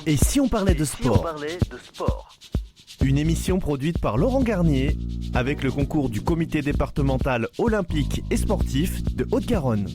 Et si on parlait de sport Une émission produite par Laurent Garnier avec le concours du comité départemental olympique et sportif de Haute-Garonne.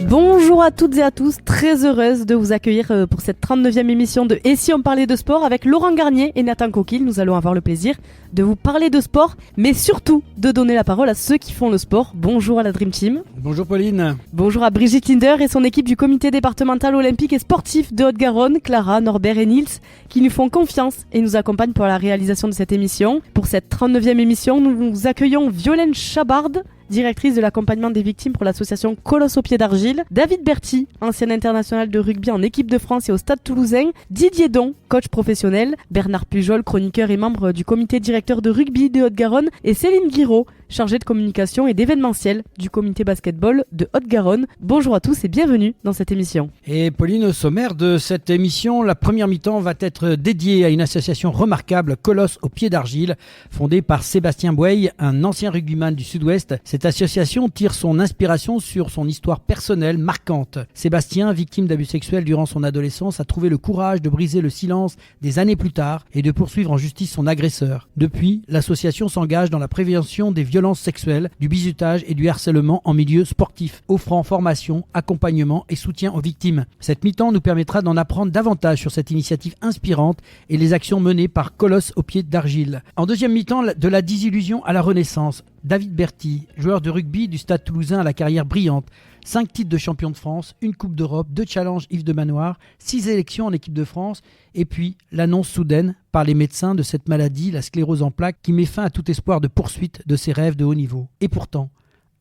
Bonjour à toutes et à tous, très heureuse de vous accueillir pour cette 39e émission de Et si on parlait de sport avec Laurent Garnier et Nathan Coquille. Nous allons avoir le plaisir de vous parler de sport, mais surtout de donner la parole à ceux qui font le sport. Bonjour à la Dream Team. Bonjour Pauline. Bonjour à Brigitte Linder et son équipe du comité départemental olympique et sportif de Haute-Garonne, Clara, Norbert et Nils, qui nous font confiance et nous accompagnent pour la réalisation de cette émission. Pour cette 39e émission, nous accueillons Violaine Chabard, directrice de l'accompagnement des victimes pour l'association Colosse au pied d'argile, David Berti, ancien international de rugby en équipe de France et au Stade Toulousain, Didier Don, coach professionnel, Bernard Pujol, chroniqueur et membre du comité directeur de rugby de Haute-Garonne, et Céline Guiraud, chargée de communication et d'événementiel du comité basketball de Haute-Garonne. Bonjour à tous et bienvenue dans cette émission. Et Pauline, au sommaire de cette émission, la première mi-temps va être dédiée à une association remarquable, Colosse au pied d'argile, fondée par Sébastien Bouey, un ancien rugbyman du Sud-Ouest. Cette association tire son inspiration sur son histoire personnelle marquante. Sébastien, victime d'abus sexuels durant son adolescence, a trouvé le courage de briser le silence des années plus tard et de poursuivre en justice son agresseur. Depuis, l'association s'engage dans la prévention des violences sexuelles, du bizutage et du harcèlement en milieu sportif, offrant formation, accompagnement et soutien aux victimes. Cette mi-temps nous permettra d'en apprendre davantage sur cette initiative inspirante et les actions menées par Colosse au pied d'argile. En deuxième mi-temps, de la désillusion à la renaissance, David Berti, joueur de rugby du Stade Toulousain à la carrière brillante, 5 titres de champion de France, une Coupe d'Europe, 2 challenges Yves de Manoir, 6 élections en équipe de France, et puis l'annonce soudaine par les médecins de cette maladie, la sclérose en plaques, qui met fin à tout espoir de poursuite de ses rêves de haut niveau. Et pourtant,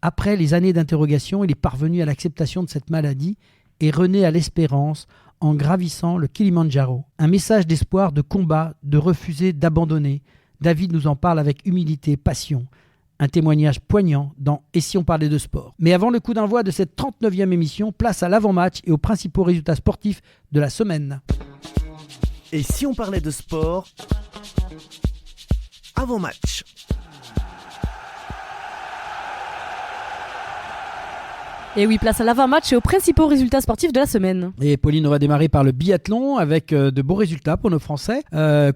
après les années d'interrogation, il est parvenu à l'acceptation de cette maladie et renaît à l'espérance en gravissant le Kilimandjaro. Un message d'espoir, de combat, de refuser, d'abandonner. David nous en parle avec humilité et passion. Un témoignage poignant dans Et si on parlait de sport. Mais avant le coup d'envoi de cette 39e émission, place à l'avant-match et aux principaux résultats sportifs de la semaine. Et si on parlait de sport avant-match. Et oui, place à l'avant-match et aux principaux résultats sportifs de la semaine. Et Pauline, on va démarrer par le biathlon avec de beaux résultats pour nos Français.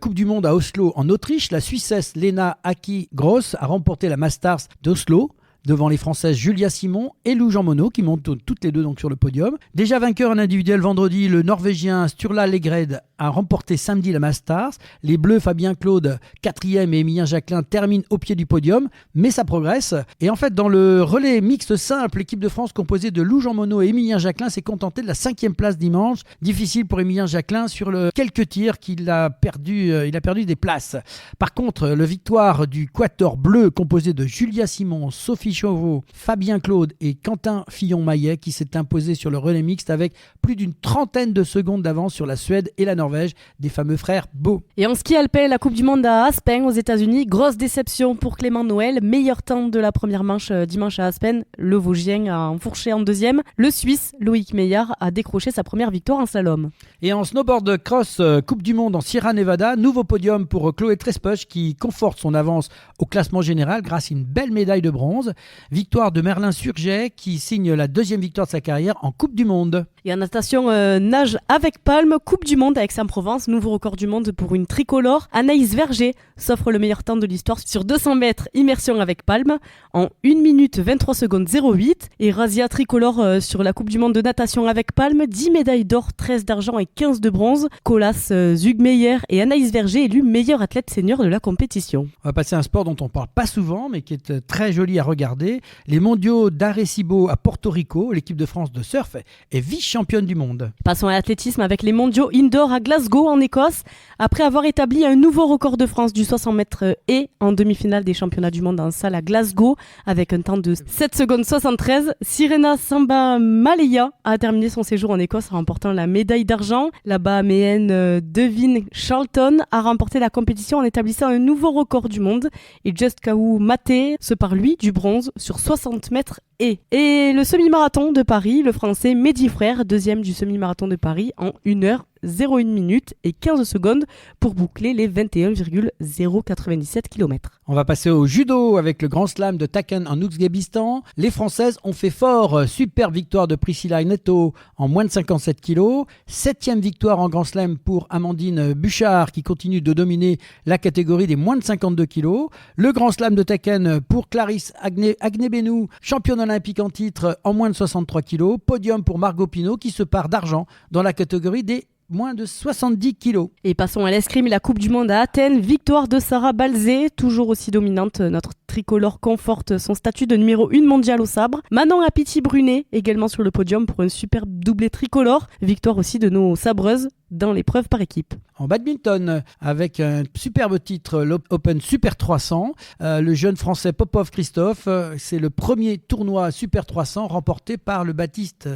Coupe du monde à Oslo en Autriche. La Suissesse Lena Aki-Gross a remporté la Masters d'Oslo devant les Françaises Julia Simon et Lou Jean Monod qui montent toutes les deux donc sur le podium. Déjà vainqueur en individuel vendredi, le Norvégien Sturla Legred a remporté samedi la Masters. Les Bleus Fabien Claude 4e et Emilien Jacquelin terminent au pied du podium, mais ça progresse. Et en fait, dans le relais mixte simple, l'équipe de France composée de Lou Jean Monod et Emilien Jacquelin s'est contentée de la 5e place dimanche. Difficile pour Emilien Jacquelin sur quelques tirs qu'il a perdu. Il a perdu des places. Par contre, le victoire du quatuor bleu composé de Julia Simon, Sophie Chauveau, Fabien Claude et Quentin Fillon-Maillet qui s'est imposé sur le relais mixte avec plus d'une trentaine de secondes d'avance sur la Suède et la Norvège, des fameux frères Beau. Et en ski alpin, la Coupe du Monde à Aspen aux États-Unis, grosse déception pour Clément Noël, meilleur temps de la première manche dimanche à Aspen, le Vosgien a enfourché en deuxième, le Suisse Loïc Meillard a décroché sa première victoire en slalom. Et en snowboard cross, Coupe du Monde en Sierra Nevada, nouveau podium pour Chloé Trespoch qui conforte son avance au classement général grâce à une belle médaille de bronze. Victoire de Merlin Surget qui signe la 2e victoire de sa carrière en Coupe du Monde. Et en natation nage avec palme, Coupe du Monde avec Aix-en-Provence, nouveau record du monde pour une tricolore. Anaïs Verger s'offre le meilleur temps de l'histoire sur 200 mètres immersion avec palme en 1 minute 23 secondes 08. Et Razia tricolore sur la Coupe du Monde de natation avec palme, 10 médailles d'or, 13 d'argent et 15 de bronze. Colas Zugmeyer et Anaïs Verger élus meilleur athlète senior de la compétition. On va passer à un sport dont on ne parle pas souvent mais qui est très joli à regarder. Les mondiaux d'Arecibo à Porto Rico, l'équipe de France de surf est vice-championne du monde. Passons à l'athlétisme avec les mondiaux indoor à Glasgow en Écosse. Après avoir établi un nouveau record de France du 60 mètres et en demi-finale des championnats du monde en salle à Glasgow avec un temps de 7 secondes 73, Sirena Samba-Maleya a terminé son séjour en Écosse en remportant la médaille d'argent. La Bahaméenne Devin Charlton a remporté la compétition en établissant un nouveau record du monde et Just Kaou Maté se part lui du bronze sur 60 mètres et le semi-marathon de Paris, le français Mehdi Frère, deuxième du semi-marathon de Paris en 1h 21,01 minutes et 15 secondes pour boucler les 21,097 km. On va passer au judo avec le Grand Slam de Tachkent en Ouzbékistan. Les Françaises ont fait fort. Super victoire de Priscilla Neto en moins de 57 kg. 7e victoire en Grand Slam pour Amandine Bouchard qui continue de dominer la catégorie des moins de 52 kg. Le Grand Slam de Tachkent pour Clarisse Agnebenou, championne olympique en titre en moins de 63 kg. Podium pour Margot Pinault qui se part d'argent dans la catégorie des moins de 70 kilos. Et passons à l'escrime et la Coupe du Monde à Athènes. Victoire de Sarah Balzé, toujours aussi dominante. Notre tricolore conforte son statut de numéro 1 mondial au sabre. Manon Apiti-Brunet, également sur le podium pour un superbe doublé tricolore. Victoire aussi de nos sabreuses dans l'épreuve par équipe. En badminton, avec un superbe titre, l'Open Super 300, le jeune français Popov Christophe, c'est le premier tournoi Super 300 remporté par le badiste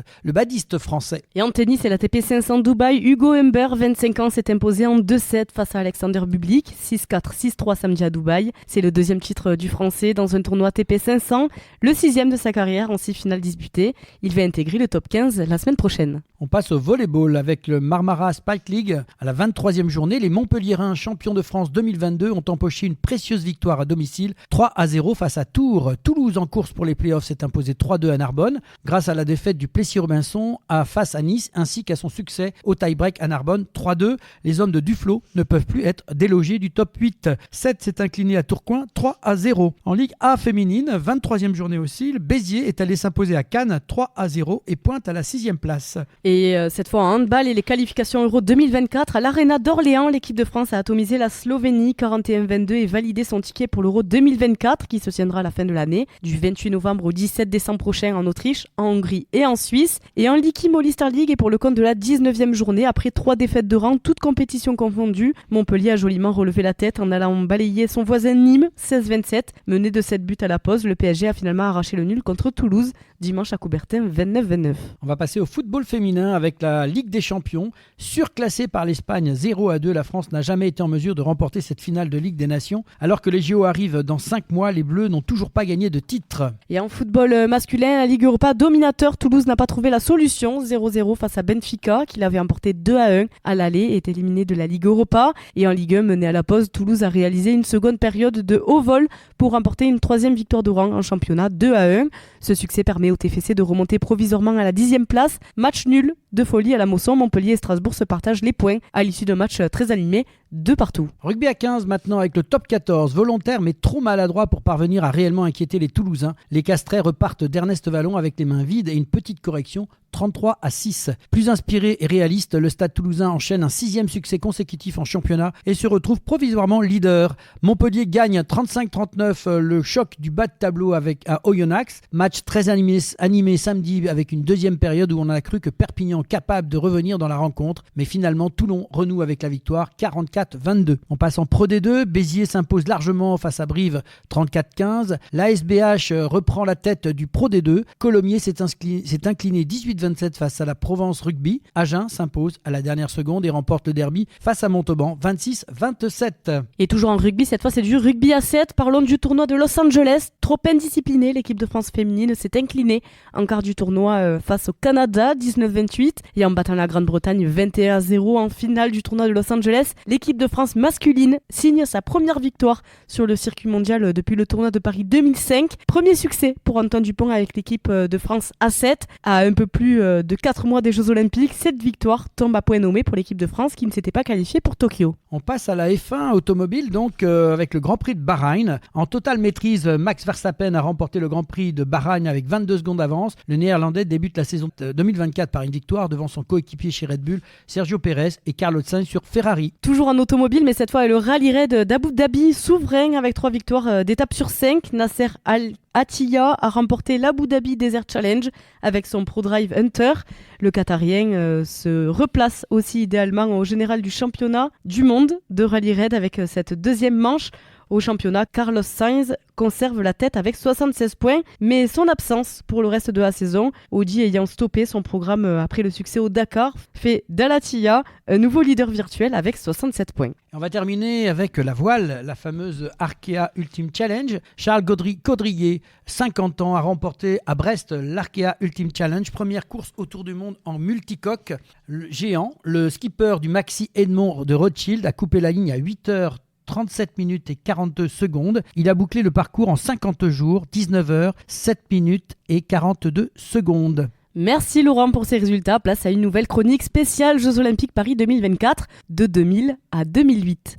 français. Et en tennis, c'est l'ATP 500 Dubaï. Hugo Humbert, 25 ans, s'est imposé en 2-7 face à Alexander Bublik, 6-4, 6-3 samedi à Dubaï. C'est le deuxième titre du français dans un tournoi ATP 500, le 6e de sa carrière en 6 finales disputées. Il va intégrer le top 15 la semaine prochaine. On passe au volleyball avec le Marmara Spike League. À la 23e journée, les Montpelliérains champions de France 2022 ont empoché une précieuse victoire à domicile, 3-0 face à Tours. Toulouse en course pour les playoffs s'est imposé 3-2 à Narbonne grâce à la défaite du Plessis-Robinson face à Nice ainsi qu'à son succès au tie-break à Narbonne 3-2. Les hommes de Duflo ne peuvent plus être délogés du top 8. 7 s'est incliné à Tourcoing 3-0. En Ligue A féminine, 23e journée aussi, le Béziers est allé s'imposer à Cannes 3-0 et pointe à la 6e place. Et cette fois en handball et les qualifications Euro 2024 à l'Arena d'Orléans, l'équipe de France a atomisé la Slovénie 41-22 et validé son ticket pour l'Euro 2024 qui se tiendra à la fin de l'année, du 28 novembre au 17 décembre prochain en Autriche, en Hongrie et en Suisse. Et en Likim All-Star League et pour le compte de la 19e journée, après 3 défaites de rang, toutes compétitions confondues, Montpellier a joliment relevé la tête en allant balayer son voisin Nîmes 16-27. Mené de 7 buts à la pause, le PSG a finalement arraché le nul contre Toulouse dimanche à Coubertin 29-29. On va passer au football féminin avec la Ligue des Champions. Surclassée par l'Espagne 0-2, la France n'a jamais été en mesure de remporter cette finale de Ligue des Nations. Alors que les JO arrivent dans 5 mois, les Bleus n'ont toujours pas gagné de titre. Et en football masculin, la Ligue Europa dominateur, Toulouse n'a pas trouvé la solution. 0-0 face à Benfica, qui l'avait emporté 2-1 à l'aller et est éliminé de la Ligue Europa. Et en Ligue 1, mené à la pause, Toulouse a réalisé une seconde période de haut vol pour remporter une 3e victoire de rang en championnat 2-1. Ce succès permet au TFC de remonter provisoirement à la 10e place. Match nul de folie à la Mosson. Montpellier et Strasbourg se partagent les points à l'issue d'un match très animé de partout. Rugby à 15 maintenant avec le top 14, volontaire mais trop maladroit pour parvenir à réellement inquiéter les Toulousains. Les Castrets repartent d'Ernest Vallon avec les mains vides et une petite correction, 33-6. Plus inspiré et réaliste, le Stade Toulousain enchaîne un 6e succès consécutif en championnat et se retrouve provisoirement leader. Montpellier gagne 35-39 le choc du bas de tableau à Oyonnax. Match très animé samedi avec une 2e période où on a cru que Perpignan capable de revenir dans la rencontre, mais finalement Toulon renoue avec la victoire 44-22. On passe en Pro D2, Béziers s'impose largement face à Brive 34-15. La SBH reprend la tête du Pro D2. Colomiers s'est incliné 18-27 face à la Provence Rugby. Agen s'impose à la dernière seconde et remporte le derby face à Montauban 26-27. Et toujours en rugby, cette fois c'est du rugby à 7. Parlons du tournoi de Los Angeles. Trop indisciplinée, l'équipe de France féminine s'est inclinée en quart du tournoi face au Canada 19-28 et en battant la Grande-Bretagne 21-0 en finale du tournoi de Los Angeles. L'équipe de France masculine signe sa première victoire sur le circuit mondial depuis le tournoi de Paris 2005. Premier succès pour Antoine Dupont avec l'équipe de France A7 à un peu plus de 4 mois des Jeux Olympiques. Cette victoire tombe à point nommé pour l'équipe de France qui ne s'était pas qualifiée pour Tokyo. On passe à la F1 automobile donc avec le Grand Prix de Bahreïn. En totale maîtrise, Max Verstappen a remporté le Grand Prix de Bahreïn avec 22 secondes d'avance. Le Néerlandais débute la saison 2024 par une victoire devant son coéquipier chez Red Bull, Sergio Pérez et Carlos Sainz sur Ferrari. Toujours en automobile, mais cette fois le Rallye Raid d'Abu Dhabi, souverain avec 3 victoires d'étape sur 5. Nasser Al-Attiyah a remporté l'Abu Dhabi Desert Challenge avec son ProDrive Hunter. Le Qatarien se replace aussi idéalement au général du championnat du monde de Rallye Raid avec cette 2e manche Au championnat, Carlos Sainz conserve la tête avec 76 points, mais son absence pour le reste de la saison, Audi ayant stoppé son programme après le succès au Dakar, fait d'Al-Attiyah un nouveau leader virtuel avec 67 points. On va terminer avec la voile, la fameuse Arkea Ultimate Challenge. Charles Caudrelier, 50 ans, a remporté à Brest l'Arkea Ultimate Challenge, première course autour du monde en multicoque. Le géant, le skipper du Maxi Edmond de Rothschild, a coupé la ligne à 8h37 minutes et 42 secondes. Il a bouclé le parcours en 50 jours, 19 heures, 7 minutes et 42 secondes. Merci Laurent pour ces résultats. Place à une nouvelle chronique spéciale Jeux Olympiques Paris 2024, de 2000 à 2008.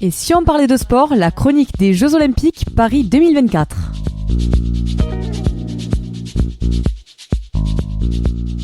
Et si on parlait de sport, la chronique des Jeux Olympiques Paris 2024.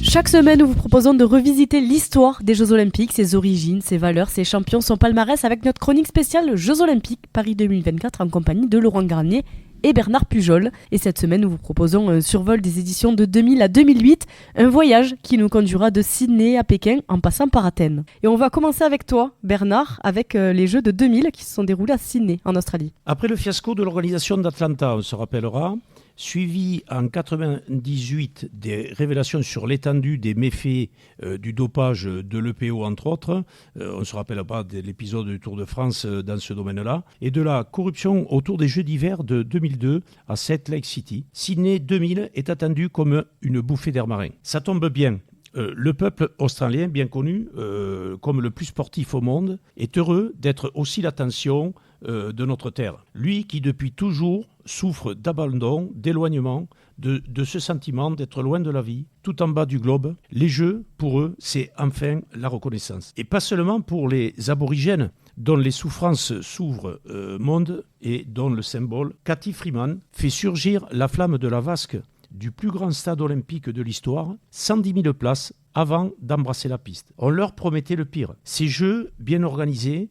Chaque semaine, nous vous proposons de revisiter l'histoire des Jeux Olympiques, ses origines, ses valeurs, ses champions, son palmarès avec notre chronique spéciale Jeux Olympiques Paris 2024 en compagnie de Laurent Garnier et Bernard Pujol. Et cette semaine, nous vous proposons un survol des éditions de 2000 à 2008, un voyage qui nous conduira de Sydney à Pékin en passant par Athènes. Et on va commencer avec toi, Bernard, avec les Jeux de 2000 qui se sont déroulés à Sydney, en Australie. Après le fiasco de l'organisation d'Atlanta, on se rappellera, suivi en 1998 des révélations sur l'étendue des méfaits du dopage de l'EPO, entre autres. On ne se rappelle pas de l'épisode du Tour de France dans ce domaine-là. Et de la corruption autour des Jeux d'hiver de 2002 à Salt Lake City. Sydney 2000 est attendu comme une bouffée d'air marin. Ça tombe bien. Le peuple australien, bien connu comme le plus sportif au monde, est heureux d'être aussi l'attention de notre terre. Lui qui depuis toujours souffre d'abandon, d'éloignement, de ce sentiment d'être loin de la vie, tout en bas du globe. Les Jeux, pour eux, c'est enfin la reconnaissance. Et pas seulement pour les aborigènes, dont les souffrances s'ouvrent monde et dont le symbole Cathy Freeman fait surgir la flamme de la vasque du plus grand stade olympique de l'histoire, 110 000 places avant d'embrasser la piste. On leur promettait le pire. Ces Jeux, bien organisés,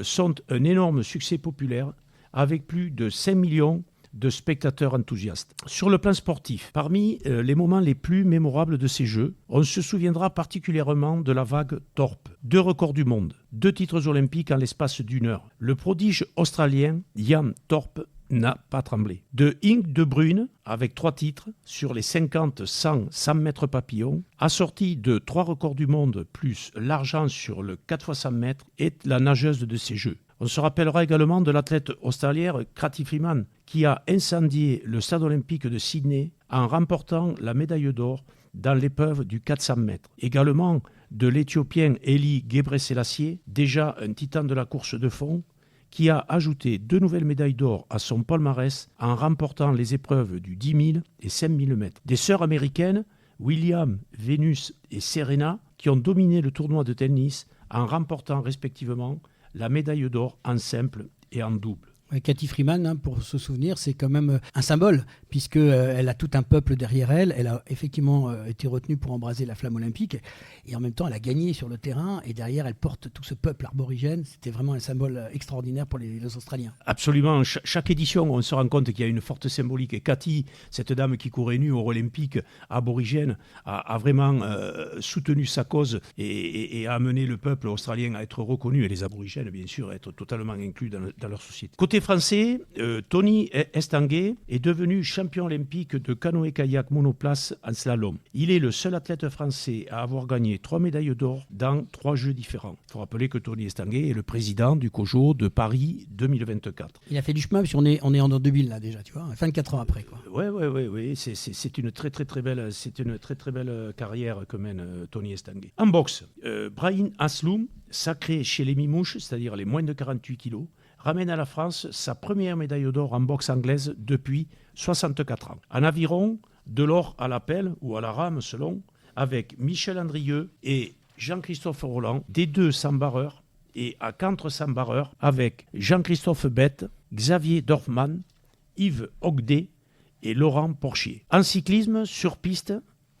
sont un énorme succès populaire avec plus de 5 millions de spectateurs enthousiastes. Sur le plan sportif, parmi les moments les plus mémorables de ces Jeux, on se souviendra particulièrement de la vague Thorpe. 2 records du monde, 2 titres olympiques en l'espace d'1 heure. Le prodige australien Ian Thorpe n'a pas tremblé. De Inge de Bruyne, avec 3 titres sur les 50, 100, 100 mètres papillon, assorti de 3 records du monde plus l'argent sur le 4 x 100 mètres, est la nageuse de ces Jeux. On se rappellera également de l'athlète australienne Cathy Freeman, qui a incendié le stade olympique de Sydney en remportant la médaille d'or dans l'épreuve du 400 mètres. Également de l'Éthiopien Eli Gebrselassie, déjà un titan de la course de fond, qui a ajouté 2 nouvelles médailles d'or à son palmarès en remportant les épreuves du 10 000 et 5 000 mètres. Des sœurs américaines, William, Venus et Serena, qui ont dominé le tournoi de tennis en remportant respectivement la médaille d'or en simple et en double. Cathy Freeman, pour se souvenir, c'est quand même un symbole, puisqu'elle a tout un peuple derrière elle. Elle a effectivement été retenue pour embraser la flamme olympique, et en même temps, elle a gagné sur le terrain, et derrière, elle porte tout ce peuple arborigène. C'était vraiment un symbole extraordinaire pour les Australiens. Absolument. Chaque édition, on se rend compte qu'il y a une forte symbolique. Et Cathy, cette dame qui courait nue au olympique aborigène, a vraiment soutenu sa cause et a amené le peuple australien à être reconnu, et les aborigènes, bien sûr, à être totalement inclus dans leur société. Côté français, Tony Estanguet est devenu champion olympique de canoë-kayak monoplace en slalom. Il est le seul athlète français à avoir gagné 3 médailles d'or dans 3 Jeux différents. Il faut rappeler que Tony Estanguet est le président du COJO de Paris 2024. Il a fait du chemin, puisqu'on est en 2000 là déjà, tu vois, 24 ans après, quoi. Oui. C'est une très belle carrière que mène Tony Estanguet. En boxe, Brahim Asloum, sacré chez les Mimouches, c'est-à-dire les moins de 48 kilos, ramène à la France sa première médaille d'or en boxe anglaise depuis 64 ans. En aviron, de l'or à la pelle ou à la rame selon, avec Michel Andrieux et Jean-Christophe Roland, des 2 sambareurs, et à contre sambareurs avec Jean-Christophe Bette, Xavier Dorfman, Yves Ogdet et Laurent Porchier. En cyclisme, sur piste,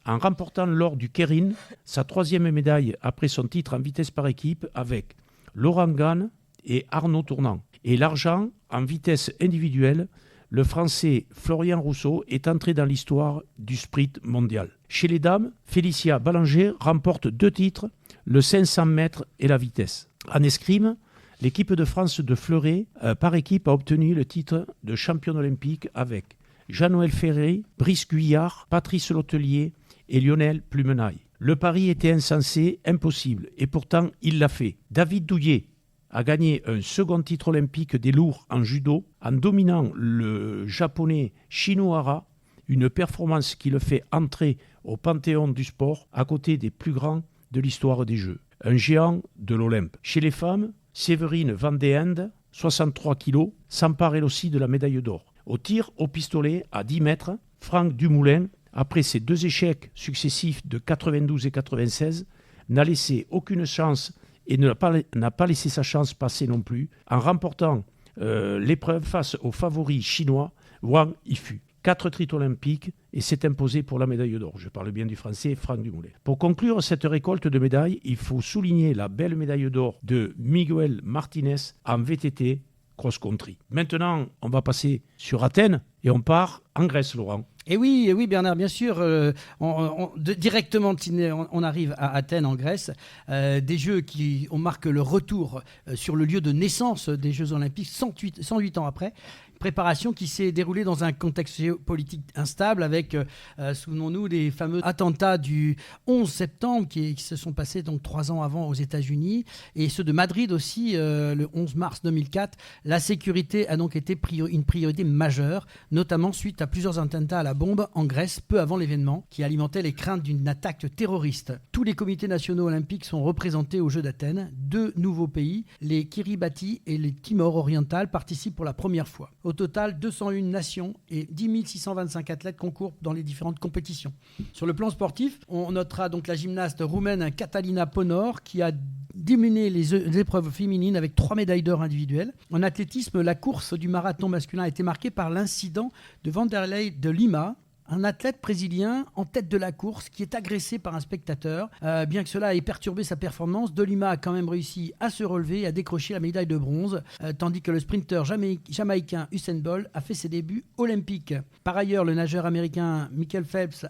en remportant l'or du Keirin, sa 3e médaille après son titre en vitesse par équipe avec Laurent Gane et Arnaud Tournant. Et l'argent en vitesse individuelle le Français Florian Rousseau est entré dans l'histoire du sprint mondial. Chez les dames, Félicia Ballanger remporte 2 titres, le 500 mètres et la vitesse. En escrime, l'équipe de France de fleuret par équipe a obtenu le titre de championne olympique avec Jean-Noël Ferré, Brice Guyard, Patrice Letellier et Lionel Plumenaille. Le pari était insensé, impossible, et pourtant il l'a fait. David Douillet a gagné un second titre olympique des lourds en judo en dominant le japonais Shinohara, une performance qui le fait entrer au panthéon du sport à côté des plus grands de l'histoire des Jeux. Un géant de l'Olympe. Chez les femmes, Séverine Van de Ende, 63 kg, s'empare elle aussi de la médaille d'or. Au tir au pistolet à 10 mètres, Franck Dumoulin, après ses 2 échecs successifs de 92 et 96, n'a laissé aucune chance et n'a pas laissé sa chance passer non plus en remportant l'épreuve face au favori chinois Wang Yifu. 4 titres olympiques et s'est imposé pour la médaille d'or. Je parle bien du français Franck Dumoulin. Pour conclure cette récolte de médailles, il faut souligner la belle médaille d'or de Miguel Martinez en VTT cross-country. Maintenant, on va passer sur Athènes et on part en Grèce, Laurent. Et oui, Bernard, bien sûr, directement de Sydney, on arrive à Athènes en Grèce, des Jeux qui marquent le retour sur le lieu de naissance des Jeux Olympiques 108 ans après. Préparation qui s'est déroulée dans un contexte géopolitique instable avec, souvenons-nous, les fameux attentats du 11 septembre qui se sont passés donc 3 ans avant aux États-Unis et ceux de Madrid aussi le 11 mars 2004. La sécurité a donc été une priorité majeure, notamment suite à plusieurs attentats à la bombe en Grèce peu avant l'événement qui alimentait les craintes d'une attaque terroriste. Tous les comités nationaux olympiques sont représentés aux Jeux d'Athènes. 2 nouveaux pays, les Kiribati et les Timor oriental, participent pour la première fois. Au total, 201 nations et 10 625 athlètes concourent dans les différentes compétitions. Sur le plan sportif, on notera donc la gymnaste roumaine Catalina Ponor qui a dominé les épreuves féminines avec 3 médailles d'or individuelles. En athlétisme, la course du marathon masculin a été marquée par l'incident de Vanderlei de Lima, un athlète brésilien en tête de la course qui est agressé par un spectateur. Bien que cela ait perturbé sa performance, De Lima a quand même réussi à se relever et à décrocher la médaille de bronze, tandis que le sprinter jamaïcain Usain Bolt a fait ses débuts olympiques. Par ailleurs, le nageur américain Michael Phelps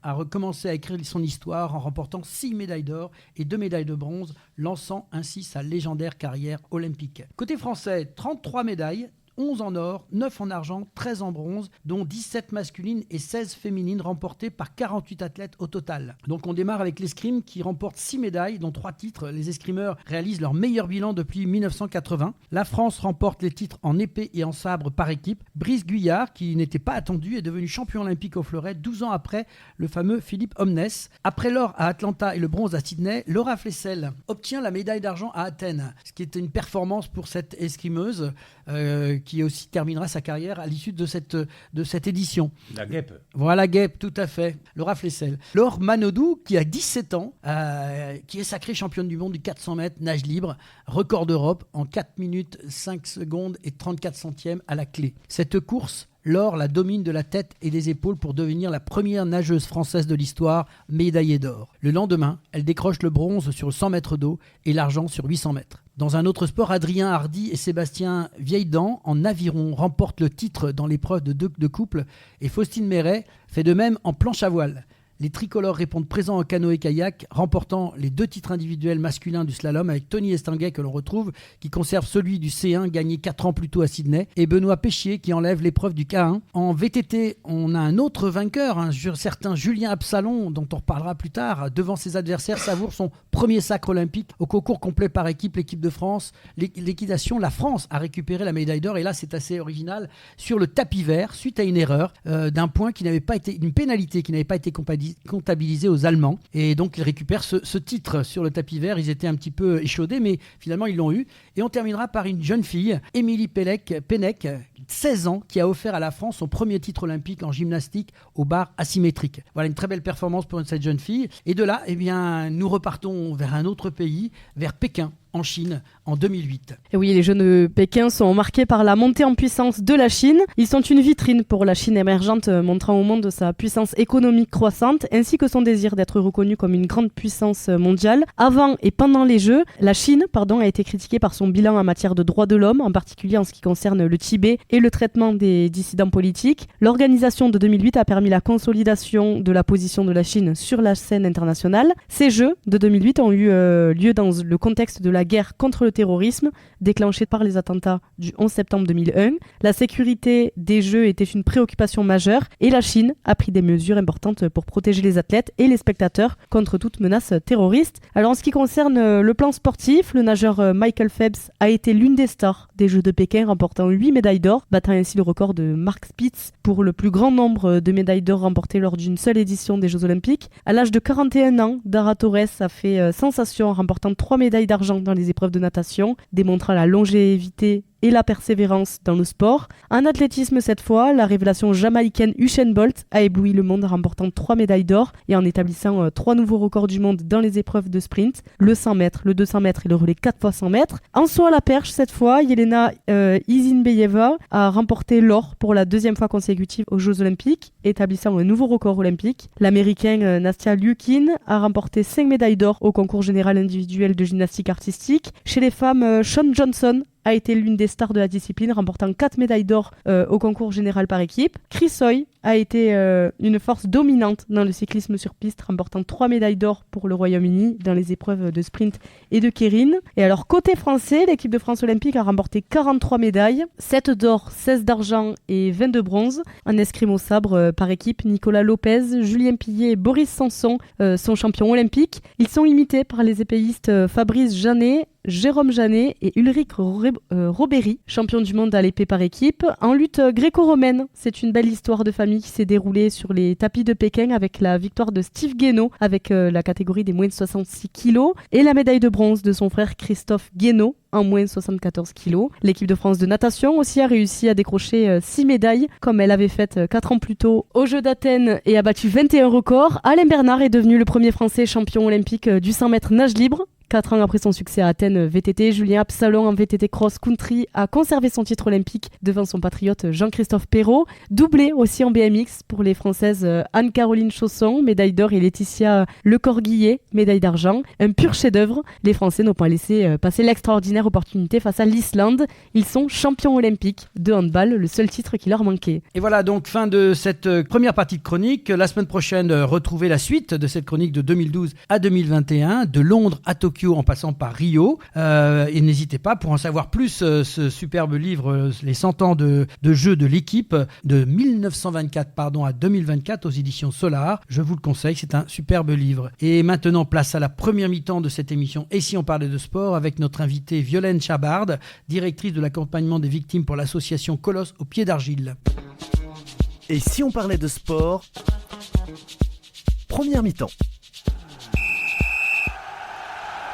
a recommencé à écrire son histoire en remportant 6 médailles d'or et 2 médailles de bronze, lançant ainsi sa légendaire carrière olympique. Côté français, 33 médailles, 11 en or, 9 en argent, 13 en bronze, dont 17 masculines et 16 féminines remportées par 48 athlètes au total. Donc on démarre avec l'escrime qui remporte 6 médailles, dont 3 titres. Les escrimeurs réalisent leur meilleur bilan depuis 1980. La France remporte les titres en épée et en sabre par équipe. Brice Guyard, qui n'était pas attendu, est devenu champion olympique au fleuret 12 ans après le fameux Philippe Omnes. Après l'or à Atlanta et le bronze à Sydney, Laura Flessel obtient la médaille d'argent à Athènes, ce qui était une performance pour cette escrimeuse qui aussi terminera sa carrière à l'issue de cette édition. La guêpe. Voilà, guêpe, tout à fait. Laura Flessel. Laure Manodou, qui a 17 ans, qui est sacrée championne du monde du 400 mètres nage libre, record d'Europe en 4 minutes 5 secondes et 34 centièmes à la clé. Cette course, Laure la domine de la tête et des épaules pour devenir la première nageuse française de l'histoire médaillée d'or. Le lendemain, elle décroche le bronze sur 100 mètres d'eau et l'argent sur 800 mètres. Dans un autre sport, Adrien Hardy et Sébastien Vieildan en aviron remportent le titre dans l'épreuve de couple et Faustine Méret fait de même en planche à voile. Les tricolores répondent présents en canoë-kayak, remportant les 2 titres individuels masculins du slalom avec Tony Estanguet que l'on retrouve, qui conserve celui du C1 gagné 4 ans plus tôt à Sydney, et Benoît Péchier qui enlève l'épreuve du K1. En VTT, on a un autre vainqueur, un certain Julien Absalon, dont on reparlera plus tard, devant ses adversaires, savoure son premier sacre olympique. Au concours complet par équipe, l'équipe de France, l'équitation, la France a récupéré la médaille d'or, et là c'est assez original, sur le tapis vert, suite à une erreur d'un point qui n'avait pas été, une pénalité qui n'avait pas été comptabilisé aux Allemands, et donc ils récupèrent ce titre sur le tapis vert. Ils étaient un petit peu échaudés, mais finalement ils l'ont eu. Et on terminera par une jeune fille, Émilie Pennec, 16 ans, qui a offert à la France son premier titre olympique en gymnastique au bar asymétrique. Voilà une très belle performance pour cette jeune fille. Et de là, nous repartons vers un autre pays, vers Pékin, en Chine, en 2008. Et oui, les Jeux de Pékin sont marqués par la montée en puissance de la Chine. Ils sont une vitrine pour la Chine émergente, montrant au monde sa puissance économique croissante, ainsi que son désir d'être reconnue comme une grande puissance mondiale. Avant et pendant les Jeux, la Chine a été critiquée par son bilan en matière de droits de l'homme, en particulier en ce qui concerne le Tibet et et le traitement des dissidents politiques. L'organisation de 2008 a permis la consolidation de la position de la Chine sur la scène internationale. Ces Jeux de 2008 ont eu lieu dans le contexte de la guerre contre le terrorisme déclenchée par les attentats du 11 septembre 2001. La sécurité des Jeux était une préoccupation majeure et la Chine a pris des mesures importantes pour protéger les athlètes et les spectateurs contre toute menace terroriste. Alors en ce qui concerne le plan sportif, le nageur Michael Phelps a été l'une des stars des Jeux de Pékin, remportant 8 médailles d'or, battant ainsi le record de Mark Spitz pour le plus grand nombre de médailles d'or remportées lors d'une seule édition des Jeux Olympiques. À l'âge de 41 ans, Dara Torres a fait sensation en remportant 3 médailles d'argent dans les épreuves de natation, démontrant la longévité et la persévérance dans le sport. En athlétisme cette fois, la révélation jamaïcaine Usain Bolt a ébloui le monde en remportant 3 médailles d'or et en établissant 3 nouveaux records du monde dans les épreuves de sprint, le 100 mètres, le 200 mètres et le relais 4 x 100 mètres. En saut à la perche cette fois, Yelena Isinbayeva a remporté l'or pour la 2e fois consécutive aux Jeux Olympiques, établissant un nouveau record olympique. L'américaine Nastia Liukin a remporté 5 médailles d'or au concours général individuel de gymnastique artistique. Chez les femmes, Shawn Johnson a été l'une des stars de la discipline, remportant 4 médailles d'or au concours général par équipe. Chris Hoy a été une force dominante dans le cyclisme sur piste, remportant 3 médailles d'or pour le Royaume-Uni dans les épreuves de sprint et de keirin. Et alors côté français, l'équipe de France olympique a remporté 43 médailles, 7 d'or, 16 d'argent et 20 de bronze. En escrime au sabre par équipe, Nicolas Lopez, Julien Pillet et Boris Sanson sont champions olympiques. Ils sont imités par les épéistes Fabrice Janet, Jérôme Janet et Ulrich Robéry, champion du monde à l'épée par équipe. En lutte gréco-romaine, c'est une belle histoire de famille qui s'est déroulée sur les tapis de Pékin avec la victoire de Steve Guénaud avec la catégorie des moins de 66 kilos et la médaille de bronze de son frère Christophe Guénaud en moins de 74 kilos. L'équipe de France de natation aussi a réussi à décrocher 6 médailles comme elle avait fait 4 ans plus tôt aux Jeux d'Athènes et a battu 21 records. Alain Bernard est devenu le premier Français champion olympique du 100 mètres nage libre. 4 ans après son succès à Athènes VTT, Julien Absalon en VTT Cross Country a conservé son titre olympique devant son patriote Jean-Christophe Perrault. Doublé aussi en BMX pour les Françaises Anne-Caroline Chausson, médaille d'or, et Laetitia Lecorguillet, médaille d'argent. Un pur chef-d'œuvre. Les Français n'ont pas laissé passer l'extraordinaire opportunité face à l'Islande. Ils sont champions olympiques de handball, le seul titre qui leur manquait. Et voilà donc fin de cette première partie de chronique. La semaine prochaine, retrouvez la suite de cette chronique de 2012 à 2021, de Londres à Tokyo en passant par Rio. Et n'hésitez pas, pour en savoir plus, ce superbe livre, Les 100 ans de jeu de l'équipe, de 1924 à 2024 aux éditions Solar. Je vous le conseille, c'est un superbe livre. Et maintenant, place à la première mi-temps de cette émission. Et si on parlait de sport, avec notre invitée Violaine Chabard, directrice de l'accompagnement des victimes pour l'association Colosse au pied d'argile. Et si on parlait de sport, première mi-temps.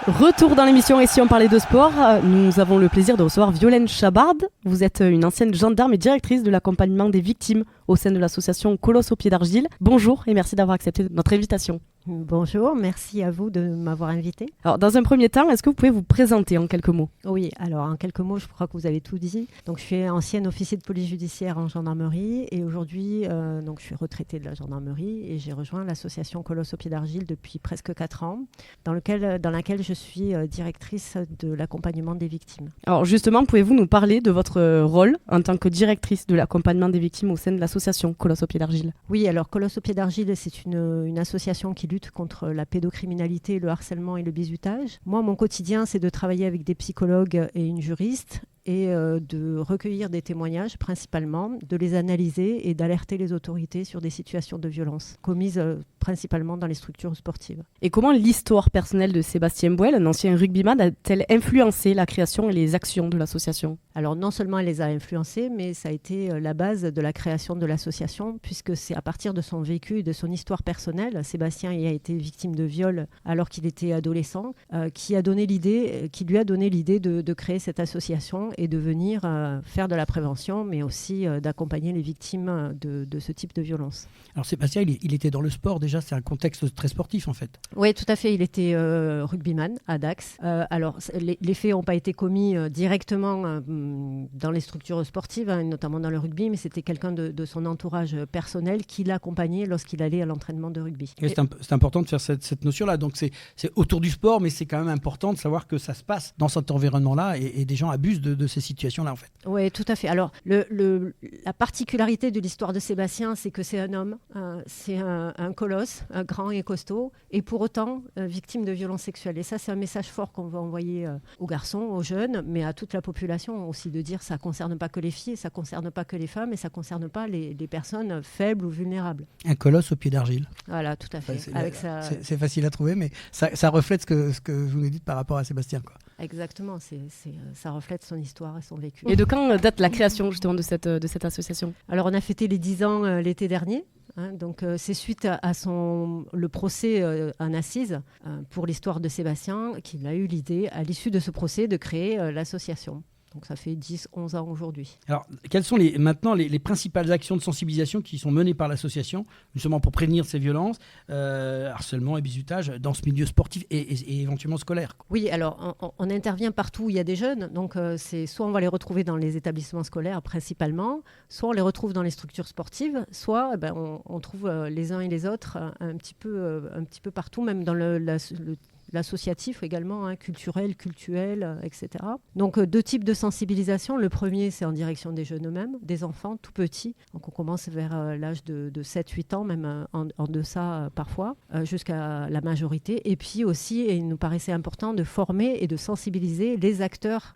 Retour dans l'émission Et si on parlait de sport, nous avons le plaisir de recevoir Violaine Chabard. Vous êtes une ancienne gendarme et directrice de l'accompagnement des victimes au sein de l'association Colosse au pied d'argile. Bonjour et merci d'avoir accepté notre invitation. Bonjour, merci à vous de m'avoir invité. Alors, dans un premier temps, est-ce que vous pouvez vous présenter en quelques mots ? Oui, alors en quelques mots, je crois que vous avez tout dit. Donc, je suis ancienne officier de police judiciaire en gendarmerie et aujourd'hui, donc, je suis retraitée de la gendarmerie et j'ai rejoint l'association Colosse au pied d'argile depuis presque 4 ans, dans laquelle je suis directrice de l'accompagnement des victimes. Alors justement, pouvez-vous nous parler de votre rôle en tant que directrice de l'accompagnement des victimes au sein de l'association Colosse au pied d'argile ? Oui, alors Colosse au pied d'argile, c'est une association qui lutte contre la pédocriminalité, le harcèlement et le bizutage. Moi, mon quotidien, c'est de travailler avec des psychologues et une juriste et de recueillir des témoignages principalement, de les analyser et d'alerter les autorités sur des situations de violence commises principalement dans les structures sportives. Et comment l'histoire personnelle de Sébastien Bouel, un ancien rugbyman, a-t-elle influencé la création et les actions de l'association ? Alors non seulement elle les a influencés, mais ça a été la base de la création de l'association, puisque c'est à partir de son vécu et de son histoire personnelle, Sébastien y a été victime de viol alors qu'il était adolescent, qui lui a donné l'idée de créer cette association et de venir faire de la prévention, mais aussi d'accompagner les victimes de ce type de violence. Alors Sébastien, il était dans le sport déjà, c'est un contexte très sportif en fait. Oui, tout à fait, il était rugbyman à Dax. Alors les faits n'ont pas été commis directement dans les structures sportives, notamment dans le rugby, mais c'était quelqu'un de son entourage personnel qui l'accompagnait lorsqu'il allait à l'entraînement de rugby. Et c'est important de faire cette notion-là, donc c'est autour du sport, mais c'est quand même important de savoir que ça se passe dans cet environnement-là et des gens abusent de de ces situations-là, en fait. Oui, tout à fait. Alors, la particularité de l'histoire de Sébastien, c'est que c'est un homme, c'est un colosse, un grand et costaud, et pour autant victime de violences sexuelles. Et ça, c'est un message fort qu'on veut envoyer aux garçons, aux jeunes, mais à toute la population aussi, de dire ça ne concerne pas que les filles, ça ne concerne pas que les femmes, et ça ne concerne pas les personnes faibles ou vulnérables. Un colosse au pied d'argile. Voilà, tout à fait. C'est facile à trouver, mais ça reflète ce que vous nous dites par rapport à Sébastien, quoi. Exactement, ça reflète son histoire et son vécu. Et de quand date la création justement de cette association ? Alors on a fêté les 10 ans l'été dernier. Donc c'est suite à le procès en assise pour l'histoire de Sébastien qu'il a eu l'idée, à l'issue de ce procès, de créer l'association. Donc ça fait 10-11 ans aujourd'hui. Alors, quelles sont maintenant les principales actions de sensibilisation qui sont menées par l'association, justement pour prévenir ces violences, harcèlement et bizutage dans ce milieu sportif et éventuellement scolaire ? Oui, alors on intervient partout où il y a des jeunes. Donc c'est soit on va les retrouver dans les établissements scolaires principalement, soit on les retrouve dans les structures sportives, soit on trouve les uns et les autres un petit peu partout, même dans l'associatif également, culturel, cultuel, etc. Donc 2 types de sensibilisation. Le premier, c'est en direction des jeunes eux-mêmes, des enfants tout petits. Donc on commence vers l'âge de 7-8 ans, même en deçà parfois, jusqu'à la majorité. Et puis aussi, et il nous paraissait important de former et de sensibiliser les acteurs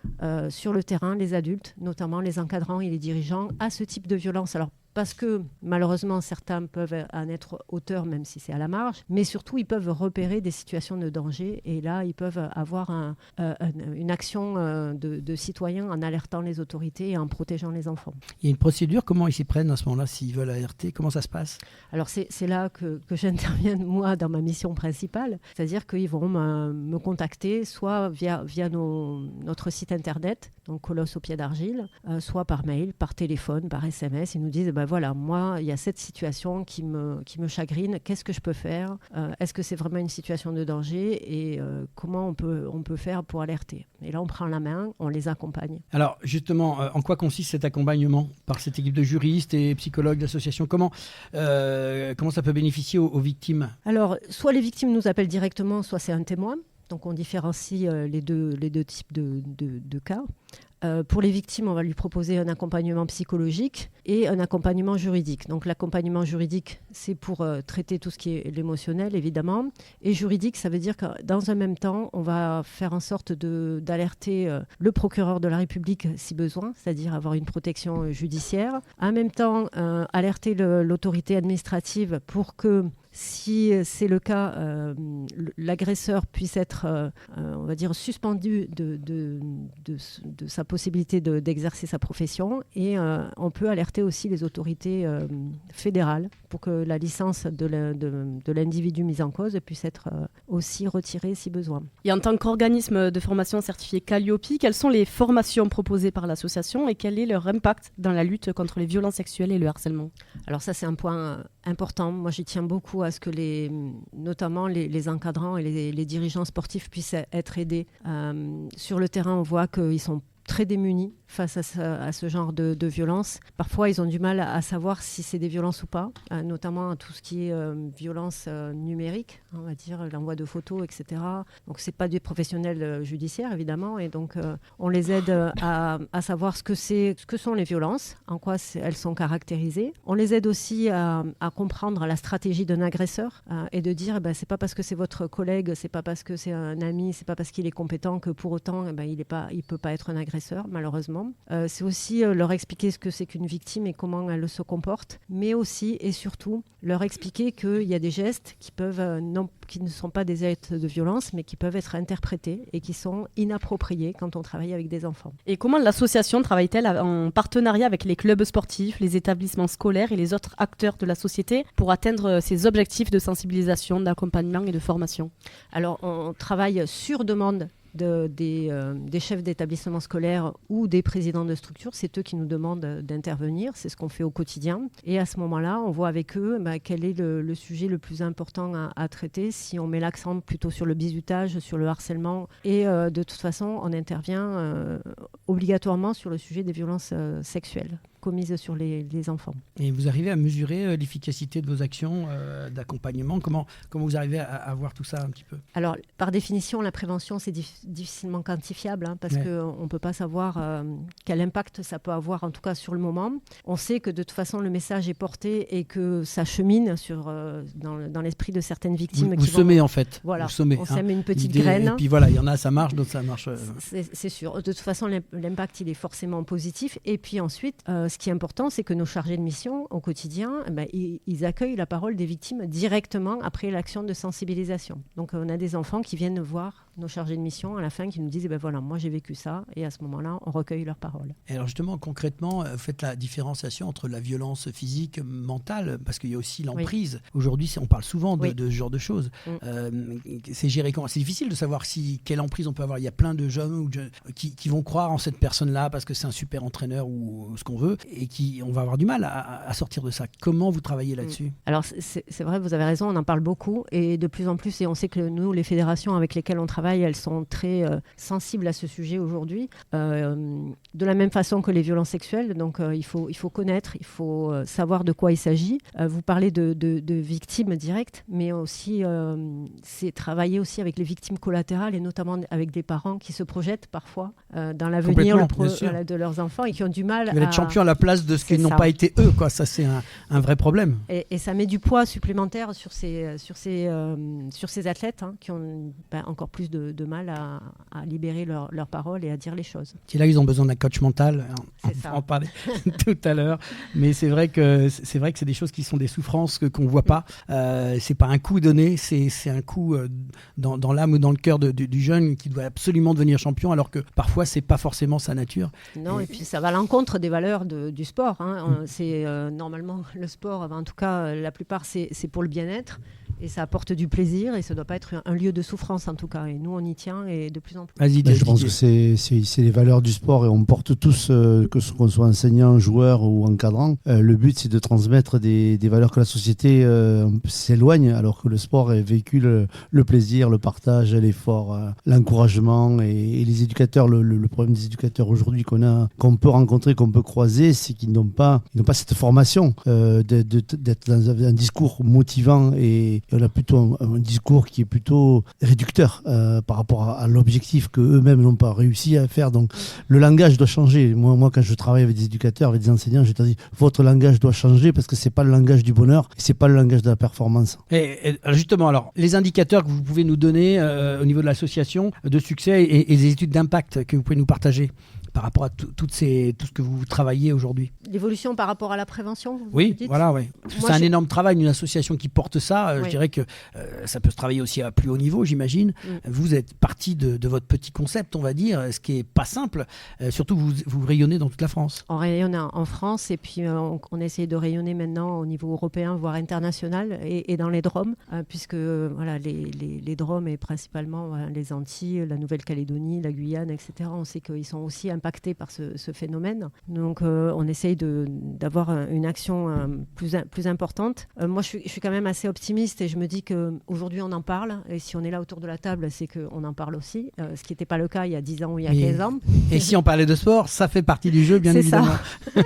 sur le terrain, les adultes, notamment les encadrants et les dirigeants, à ce type de violence. Alors, parce que malheureusement, certains peuvent en être auteurs, même si c'est à la marge, mais surtout, ils peuvent repérer des situations de danger et là, ils peuvent avoir une action de citoyen en alertant les autorités et en protégeant les enfants. Il y a une procédure, comment ils s'y prennent à ce moment-là, s'ils veulent alerter, comment ça se passe ? Alors, c'est là que j'interviens, moi, dans ma mission principale, c'est-à-dire qu'ils vont me contacter, soit via notre site internet, donc Colosse au pied d'argile, soit par mail, par téléphone, par SMS. Ils nous disent, voilà, moi, il y a cette situation qui me chagrine, qu'est-ce que je peux faire ? Est-ce que c'est vraiment une situation de danger ? Et comment on peut faire pour alerter ? Et là, on prend la main, on les accompagne. Alors, justement, en quoi consiste cet accompagnement par cette équipe de juristes et psychologues d'association ? Comment ça peut bénéficier aux victimes ? Alors, soit les victimes nous appellent directement, soit c'est un témoin. Donc, on différencie les deux types de cas. Pour les victimes, on va lui proposer un accompagnement psychologique et un accompagnement juridique. Donc l'accompagnement juridique, c'est pour traiter tout ce qui est l'émotionnel, évidemment. Et juridique, ça veut dire que dans un même temps, on va faire en sorte d'alerter le procureur de la République si besoin, c'est-à-dire avoir une protection judiciaire. En même temps, alerter l'autorité administrative pour que, si c'est le cas, l'agresseur puisse être, on va dire, suspendu de sa possibilité d'exercer sa profession. Et on peut alerter aussi les autorités fédérales pour que la licence de l'individu mis en cause puisse être aussi retirée si besoin. Et en tant qu'organisme de formation certifié Calliope, quelles sont les formations proposées par l'association et quel est leur impact dans la lutte contre les violences sexuelles et le harcèlement ? Alors ça, c'est un point important. Moi, j'y tiens beaucoup à ce que notamment les encadrants et les dirigeants sportifs puissent être aidés. Sur le terrain, on voit qu'ils sont très démunis face à ce genre de violence. Parfois, ils ont du mal à savoir si c'est des violences ou pas, notamment tout ce qui est violence numérique, on va dire, l'envoi de photos, etc. Donc, ce n'est pas des professionnels judiciaires, évidemment, et donc on les aide à savoir ce que sont les violences, en quoi elles sont caractérisées. On les aide aussi à comprendre la stratégie d'un agresseur et de dire, c'est pas parce que c'est votre collègue, c'est pas parce que c'est un ami, c'est pas parce qu'il est compétent que pour autant, il peut pas être un agresseur, malheureusement. C'est aussi leur expliquer ce que c'est qu'une victime et comment elle se comporte, mais aussi et surtout leur expliquer qu'il y a des gestes qui ne sont pas des actes de violence, mais qui peuvent être interprétés et qui sont inappropriés quand on travaille avec des enfants. Et comment l'association travaille-t-elle en partenariat avec les clubs sportifs, les établissements scolaires et les autres acteurs de la société pour atteindre ces objectifs de sensibilisation, d'accompagnement et de formation ? Alors, on travaille sur demande des chefs d'établissement scolaire ou des présidents de structure. C'est eux qui nous demandent d'intervenir. C'est ce qu'on fait au quotidien. Et à ce moment-là, on voit avec eux quel est le sujet le plus important à traiter. Si on met l'accent plutôt sur le bizutage, sur le harcèlement. Et de toute façon, on intervient obligatoirement sur le sujet des violences sexuelles. commises sur les enfants. Et vous arrivez à mesurer l'efficacité de vos actions d'accompagnement? Comment vous arrivez à voir tout ça un petit peu? Alors, par définition, la prévention, c'est difficilement quantifiable parce qu'on ne peut pas savoir quel impact ça peut avoir, en tout cas sur le moment. On sait que de toute façon, le message est porté et que ça chemine dans l'esprit de certaines victimes. Vous semez en fait. Voilà, vous semez, on sème une petite graine. Et puis voilà, il y en a, ça marche, d'autres ça marche. C'est sûr. De toute façon, l'impact, il est forcément positif. Et puis ensuite, ce qui est important, c'est que nos chargés de mission, au quotidien, ils accueillent la parole des victimes directement après l'action de sensibilisation. Donc, on a des enfants qui viennent voir nos chargés de mission à la fin, qui nous disent voilà, moi j'ai vécu ça. Et à ce moment-là, on recueille leurs paroles. Et alors justement, concrètement, vous faites la différenciation entre la violence physique, mentale, parce qu'il y a aussi l'emprise. Oui. Aujourd'hui, on parle souvent de ce genre de choses. C'est géré comment? C'est difficile de savoir quelle emprise on peut avoir. Il y a plein de jeunes qui vont croire en cette personne-là parce que c'est un super entraîneur ou ce qu'on veut, et on va avoir du mal à sortir de ça. Comment vous travaillez là-dessus? Alors c'est vrai, vous avez raison, on en parle beaucoup, et de plus en plus, et on sait que nous, les fédérations avec lesquelles on travaille, elles sont très sensibles à ce sujet aujourd'hui, de la même façon que les violences sexuelles. Donc il faut connaître, il faut savoir de quoi il s'agit. Vous parlez de victimes directes, mais aussi c'est travailler aussi avec les victimes collatérales, et notamment avec des parents qui se projettent parfois dans l'avenir de leurs enfants et qui ont du mal à être champions à la place de ce qu'ils n'ont pas été eux, quoi. Ça, c'est un vrai problème. Et ça met du poids supplémentaire sur ces athlètes qui ont encore plus de mal à libérer leurs paroles et à dire les choses. Et là, ils ont besoin d'un coach mental. On en parlait tout à l'heure. Mais c'est vrai que c'est des choses qui sont des souffrances qu'on ne voit pas. C'est pas un coup donné, c'est un coup dans l'âme ou dans le cœur du jeune qui doit absolument devenir champion, alors que parfois, c'est pas forcément sa nature. Non, et puis ça va à l'encontre des valeurs du sport. C'est normalement le sport, en tout cas la plupart, c'est pour le bien-être. Et ça apporte du plaisir, et ça ne doit pas être un lieu de souffrance en tout cas. Et nous, on y tient, et de plus en plus. Je pense que c'est les valeurs du sport, et on porte tous, qu'on soit enseignant, joueur ou encadrant. Le but, c'est de transmettre des valeurs que la société s'éloigne, alors que le sport véhicule le plaisir, le partage, l'effort, l'encouragement. Et les éducateurs, le problème des éducateurs aujourd'hui qu'on peut rencontrer, qu'on peut croiser, c'est qu'ils n'ont pas cette formation d'être dans un discours motivant, et on a plutôt un discours qui est plutôt réducteur par rapport à l'objectif qu'eux-mêmes n'ont pas réussi à faire. Donc le langage doit changer. Moi, quand je travaille avec des éducateurs, avec des enseignants, je te dis, votre langage doit changer, parce que c'est pas le langage du bonheur, et c'est pas le langage de la performance. Et justement, alors, les indicateurs que vous pouvez nous donner au niveau de l'association de succès et des études d'impact que vous pouvez nous partager par rapport à tout ce que vous travaillez aujourd'hui. L'évolution par rapport à la prévention, oui, voilà, oui. C'est un énorme travail, une association qui porte ça. Je dirais que ça peut se travailler aussi à plus haut niveau, j'imagine. Vous êtes parti de votre petit concept, on va dire, ce qui n'est pas simple. Surtout, vous rayonnez dans toute la France. On rayonne en France, et puis on essaie de rayonner maintenant au niveau européen, voire international, et dans les DROM, puisque les DROM, et principalement les Antilles, la Nouvelle-Calédonie, la Guyane, etc., on sait qu'ils sont aussi impactés par ce phénomène. Donc on essaye d'avoir une action plus importante. Moi, je suis quand même assez optimiste, et je me dis qu'aujourd'hui on en parle, et si on est là autour de la table, c'est qu'on en parle aussi, ce qui n'était pas le cas il y a 10 ans ou il y a 15 ans. Et si on parlait de sport, ça fait partie du jeu, bien évidemment. Ça.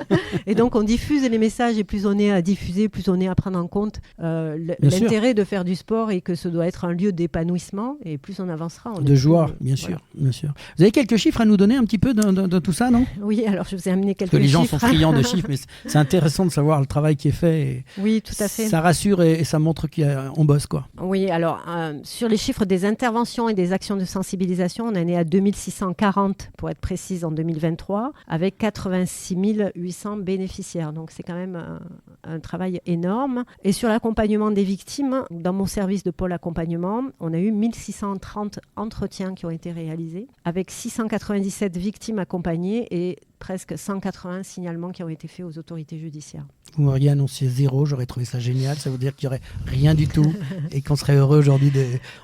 Et donc on diffuse les messages, et plus on est à diffuser, plus on est à prendre en compte l'intérêt de faire du sport, et que ce doit être un lieu d'épanouissement, et plus on avancera. De joie, bien sûr. Vous avez quelques chiffres à nous donner un petit peu de tout ça, non? Oui, alors je vous ai amené quelques chiffres. Parce que les gens sont friands de chiffres, mais c'est intéressant de savoir le travail qui est fait. Oui, tout à fait. Ça rassure, et ça montre qu'on bosse, quoi. Oui, alors sur les chiffres des interventions et des actions de sensibilisation, on en est à 2640 pour être précise en 2023, avec 86 800 bénéficiaires. Donc c'est quand même un travail énorme. Et sur l'accompagnement des victimes, dans mon service de pôle accompagnement, on a eu 1630 entretiens qui ont été réalisés, avec 697 victimes accompagnées et presque 180 signalements qui ont été faits aux autorités judiciaires. Vous m'auriez annoncé 0, j'aurais trouvé ça génial. Ça veut dire qu'il n'y aurait rien du tout et qu'on serait heureux aujourd'hui.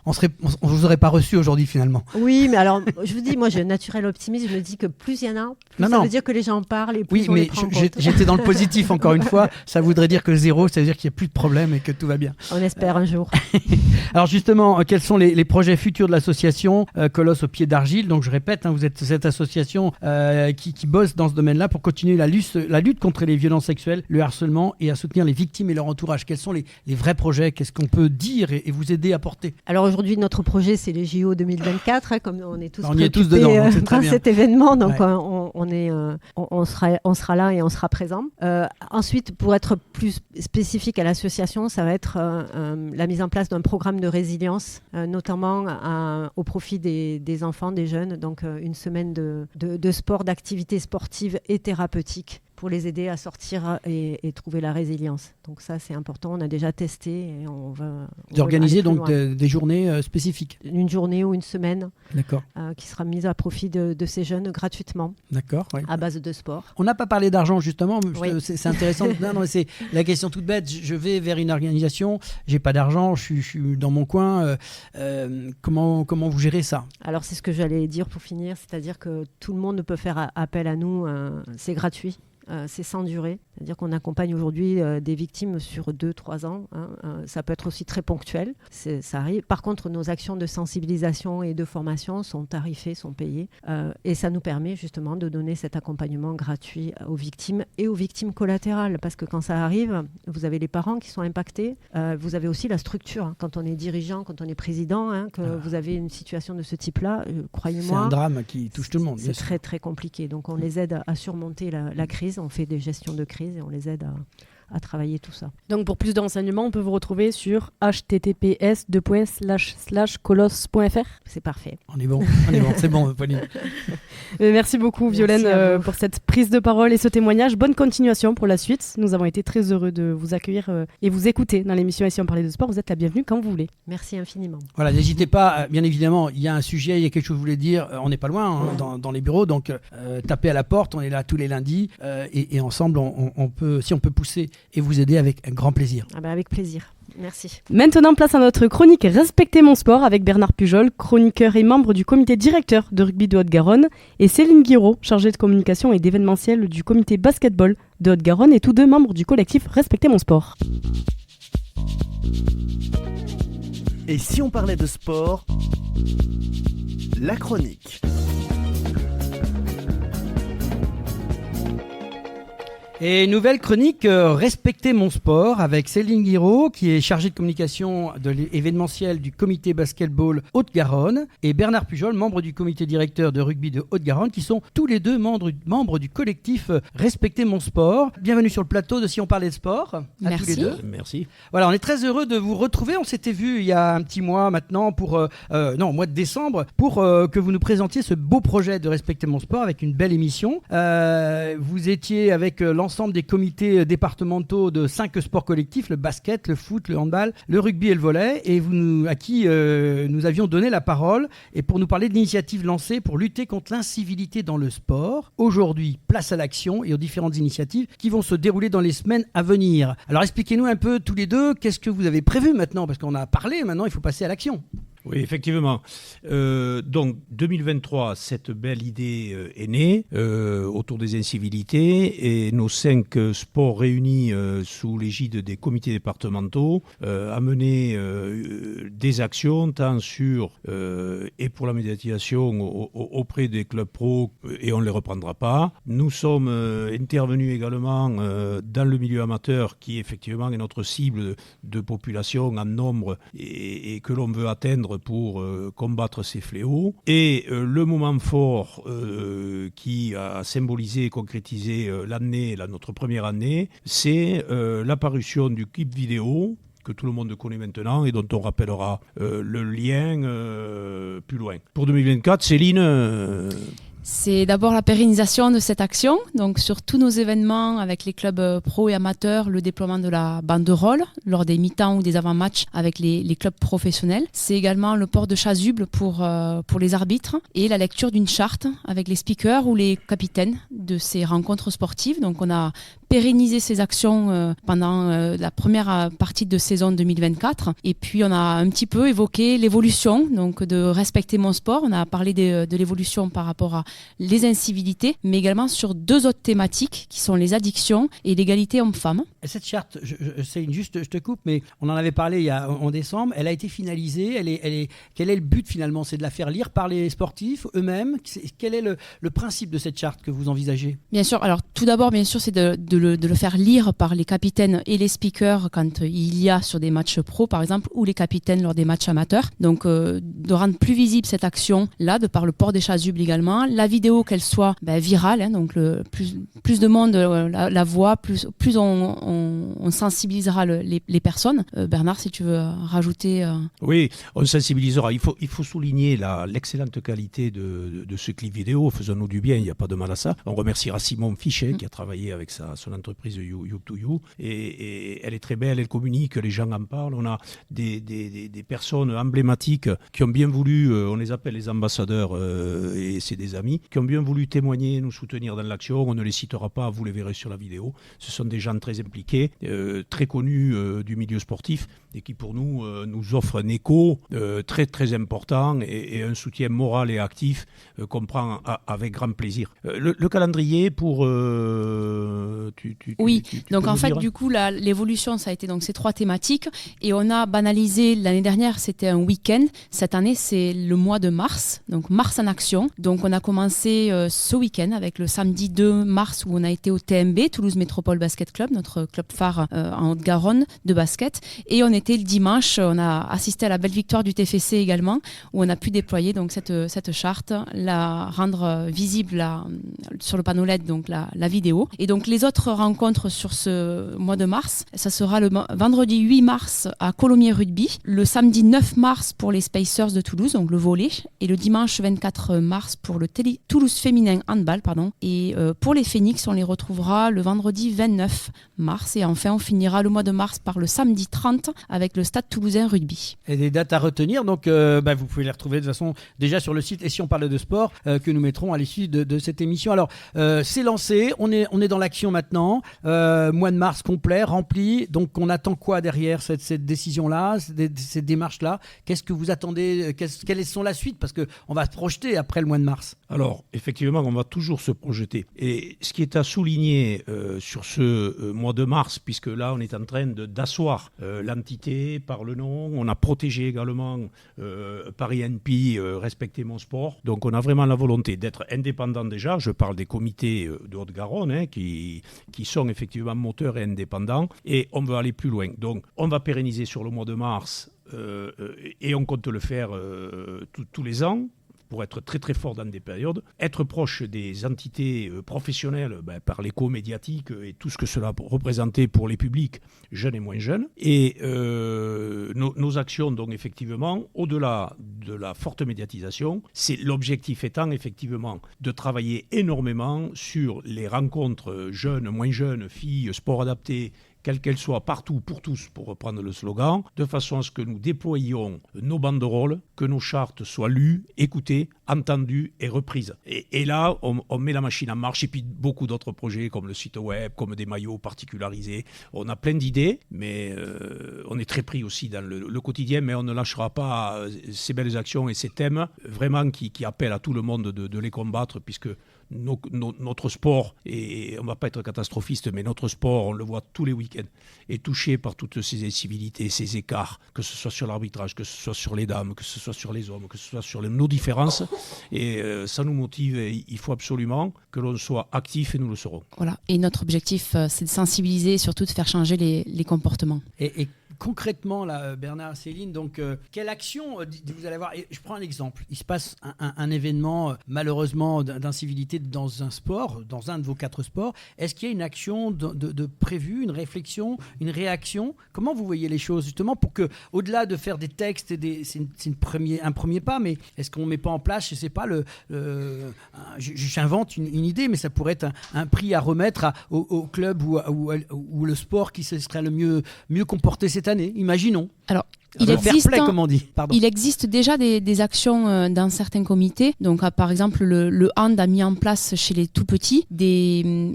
On ne vous aurait pas reçu aujourd'hui finalement. Oui, mais alors, je vous dis, moi j'ai un naturel optimiste. Je me dis que plus il y en a, plus ça veut dire que les gens parlent, et plus on les prend en compte. J'étais dans le positif encore une fois. Ça voudrait dire que 0, ça veut dire qu'il n'y a plus de problème et que tout va bien. On espère un jour. Alors justement, quels sont les projets futurs de l'association Colosse au pied d'argile? Donc je répète, vous êtes cette association qui bosse nombreuses dans ce domaine-là pour continuer la lutte contre les violences sexuelles, le harcèlement et à soutenir les victimes et leur entourage. Quels sont les vrais projets? Qu'est-ce qu'on peut dire et vous aider à porter? Alors aujourd'hui, notre projet, c'est les JO 2024, comme on est tous on y est tous dedans, donc c'est très dans bien. cet événement, donc Ouais. on sera là et on sera présent. Ensuite, pour être plus spécifique à l'association, ça va être la mise en place d'un programme de résilience, notamment au profit des enfants, des jeunes, donc une semaine de sport, d'activités sportives et thérapeutiques pour les aider à sortir et trouver la résilience. Donc ça, c'est important. On a déjà testé et on va... D'organiser donc des journées spécifiques. Une journée ou une semaine. D'accord. Qui sera mise à profit de ces jeunes gratuitement. D'accord. Oui. À base de sport. On n'a pas parlé d'argent justement. Oui. C'est intéressant. non, c'est la question toute bête. Je vais vers une organisation, j'ai pas d'argent, je suis dans mon coin. Comment vous gérez ça? Alors c'est ce que j'allais dire pour finir, c'est-à-dire que tout le monde peut faire appel à nous. C'est gratuit. C'est sans durée, c'est-à-dire qu'on accompagne aujourd'hui des victimes sur 2-3 ans. Ça peut être aussi très ponctuel, ça arrive. Par contre, nos actions de sensibilisation et de formation sont tarifées, sont payées, et ça nous permet justement de donner cet accompagnement gratuit aux victimes et aux victimes collatérales, parce que quand ça arrive, vous avez les parents qui sont impactés, vous avez aussi la structure. Quand on est dirigeant, quand on est président, que vous avez une situation de ce type-là, croyez-moi... C'est un drame qui touche tout le monde. C'est très très compliqué, donc on les aide à surmonter la crise. On fait des gestions de crise et on les aide à travailler tout ça. Donc pour plus de renseignements, on peut vous retrouver sur https://colosse.fr. C'est parfait. On est bon, c'est bon, Pauline. Merci beaucoup Violaine pour cette prise de parole et ce témoignage. Bonne continuation pour la suite. Nous avons été très heureux de vous accueillir et vous écouter dans l'émission Ici on parlait de sport. Vous êtes la bienvenue quand vous voulez. Merci infiniment. Voilà, n'hésitez pas, bien évidemment, il y a un sujet, il y a quelque chose que vous voulez dire, on n'est pas loin dans les bureaux, donc tapez à la porte, on est là tous les lundis et ensemble on peut, si on peut pousser et vous aider avec un grand plaisir. Avec plaisir. Merci. Maintenant, place à notre chronique Respectez mon sport avec Bernard Pujol, chroniqueur et membre du comité directeur de rugby de Haute-Garonne, et Céline Guiraud, chargée de communication et d'événementiel du comité basketball de Haute-Garonne, et tous deux membres du collectif Respectez mon sport. Et si on parlait de sport, la chronique. Et nouvelle chronique Respectez mon sport avec Céline Guiraud qui est chargée de communication de l'événementiel du comité basketball Haute-Garonne et Bernard Pujol, membre du comité directeur de rugby de Haute-Garonne qui sont tous les deux membres du collectif Respectez mon sport. Bienvenue sur le plateau de Si on parlait de sport. Merci. Tous les deux. Merci. Voilà, on est très heureux de vous retrouver. On s'était vu il y a un petit mois maintenant au mois de décembre pour que vous nous présentiez ce beau projet de Respectez mon sport avec une belle émission. Vous étiez avec l'ensemble des comités départementaux de 5 sports collectifs, le basket, le foot, le handball, le rugby et le volley, et à qui nous avions donné la parole et pour nous parler de l'initiative lancée pour lutter contre l'incivilité dans le sport. Aujourd'hui, place à l'action et aux différentes initiatives qui vont se dérouler dans les semaines à venir. Alors expliquez-nous un peu tous les deux, qu'est-ce que vous avez prévu maintenant? Parce qu'on a parlé, maintenant il faut passer à l'action. Oui, effectivement. Donc, 2023, cette belle idée est née autour des incivilités et nos 5 sports réunis sous l'égide des comités départementaux a mené des actions tant sur et pour la médiatisation auprès des clubs pro et on ne les reprendra pas. Nous sommes intervenus également dans le milieu amateur qui effectivement est notre cible de population en nombre et que l'on veut atteindre pour combattre ces fléaux. Et le moment fort qui a symbolisé et concrétisé notre première année, c'est l'apparition du clip vidéo que tout le monde connaît maintenant et dont on rappellera le lien plus loin. Pour 2024, Céline... C'est d'abord la pérennisation de cette action, donc sur tous nos événements avec les clubs pro et amateurs, le déploiement de la banderole lors des mi-temps ou des avant-matchs avec les clubs professionnels. C'est également le port de chasuble pour les arbitres et la lecture d'une charte avec les speakers ou les capitaines de ces rencontres sportives. Donc on a pérennisé ces actions pendant la première partie de saison 2024 et puis on a un petit peu évoqué l'évolution donc de Respecter mon sport. On a parlé de l'évolution par rapport les incivilités, mais également sur 2 autres thématiques qui sont les addictions et l'égalité homme-femme. Cette charte, je te coupe, mais on en avait parlé en décembre, elle a été finalisée, quel est le but finalement? C'est de la faire lire par les sportifs eux-mêmes? Quel est le principe de cette charte que vous envisagez? Bien sûr, alors tout d'abord, bien sûr, c'est de le faire lire par les capitaines et les speakers quand il y a sur des matchs pro, par exemple, ou les capitaines lors des matchs amateurs. Donc, de rendre plus visible cette action-là, de par le port des chasubles également. La vidéo, qu'elle soit virale, hein, donc plus de monde la voit, plus on sensibilisera les personnes. Bernard, si tu veux rajouter... Oui, on sensibilisera. Il faut souligner l'excellente qualité de ce clip vidéo. Faisons-nous du bien, il n'y a pas de mal à ça. On remerciera Simon Fichet qui a travaillé avec son entreprise You2You. Et elle est très belle, elle communique, les gens en parlent. On a des personnes emblématiques qui ont bien voulu, on les appelle les ambassadeurs et c'est des amis, qui ont bien voulu témoigner, nous soutenir dans l'action. On ne les citera pas, vous les verrez sur la vidéo. Ce sont des gens très impliqués, très connus du milieu sportif et qui pour nous offrent un écho très très important et un soutien moral et actif qu'on prend avec grand plaisir. Le calendrier pour... Oui, donc en fait du coup l'évolution ça a été donc ces 3 thématiques et on a banalisé, l'année dernière c'était un week-end, cette année c'est le mois de mars, donc Mars en action. Donc on a commencé ce week-end avec le samedi 2 mars où on a été au TMB, Toulouse Métropole Basket Club, notre club phare en Haute-Garonne de basket, et on était le dimanche, on a assisté à la belle victoire du TFC également où on a pu déployer donc cette charte, la rendre visible sur le panneau LED, donc la vidéo. Et donc les autres rencontres sur ce mois de mars, ça sera le vendredi 8 mars à Colomiers Rugby, le samedi 9 mars pour les Spacers de Toulouse, donc le volley, et le dimanche 24 mars pour le Toulouse Féminin Handball, et pour les Phoenix, on les retrouvera le vendredi 29 mars, et enfin on finira le mois de mars par le samedi 30 avec le Stade Toulousain Rugby. Et des dates à retenir, donc vous pouvez les retrouver de toute façon déjà sur le site Et si on parle de sport que nous mettrons à l'issue de cette émission. Alors c'est lancé, on est dans l'action maintenant, mois de mars complet, rempli, donc on attend quoi derrière cette décision-là, cette démarche-là? Qu'est-ce que vous attendez, quelles sont la suite? Parce qu'on va se projeter après le mois de mars. Alors, effectivement, on va toujours se projeter. Et ce qui est à souligner sur ce mois de mars, puisque là, on est en train d'asseoir l'entité par le nom, on a protégé également par INP, Respecter mon sport. Donc, on a vraiment la volonté d'être indépendant déjà. Je parle des comités de Haute-Garonne qui sont effectivement moteurs et indépendants. Et on veut aller plus loin. Donc, on va pérenniser sur le mois de mars et on compte le faire tous les ans, pour être très très fort dans des périodes, être proche des entités professionnelles par l'écho médiatique et tout ce que cela représentait pour les publics, jeunes et moins jeunes. Et nos actions, donc effectivement, au-delà de la forte médiatisation, c'est l'objectif étant effectivement de travailler énormément sur les rencontres jeunes, moins jeunes, filles, sport adapté, quelle qu'elle soit, partout, pour tous, pour reprendre le slogan, de façon à ce que nous déployions nos banderoles, que nos chartes soient lues, écoutées, entendues et reprises. Et là, on met la machine en marche, et puis beaucoup d'autres projets, comme le site web, comme des maillots particularisés. On a plein d'idées, mais on est très pris aussi dans le quotidien, mais on ne lâchera pas ces belles actions et ces thèmes, vraiment qui appellent à tout le monde de les combattre, puisque notre sport, et on ne va pas être catastrophiste, mais notre sport, on le voit tous les week-ends, est touché par toutes ces incivilités, ces écarts, que ce soit sur l'arbitrage, que ce soit sur les dames, que ce soit sur les hommes, que ce soit sur nos différences. Et ça nous motive, et il faut absolument que l'on soit actif, et nous le serons. Voilà. Et notre objectif, c'est de sensibiliser et surtout de faire changer les comportements. Et concrètement, là, Bernard, Céline, donc, quelle action vous allez voir? Je prends un exemple. Il se passe un événement, malheureusement, d'incivilité dans un sport, dans un de vos 4 sports. Est-ce qu'il y a une action de prévue, une réflexion, une réaction? Comment vous voyez les choses, justement, pour que, au-delà de faire des textes, c'est un premier pas, mais est-ce qu'on ne met pas en place, je ne sais pas, j'invente une idée, mais ça pourrait être un prix à remettre au club ou le sport qui se serait le mieux comporté cette année, imaginons. Alors, Il existe, fair play, comme on dit. Pardon. Il existe déjà des actions dans certains comités. Donc, par exemple, le hand a mis en place chez les tout petits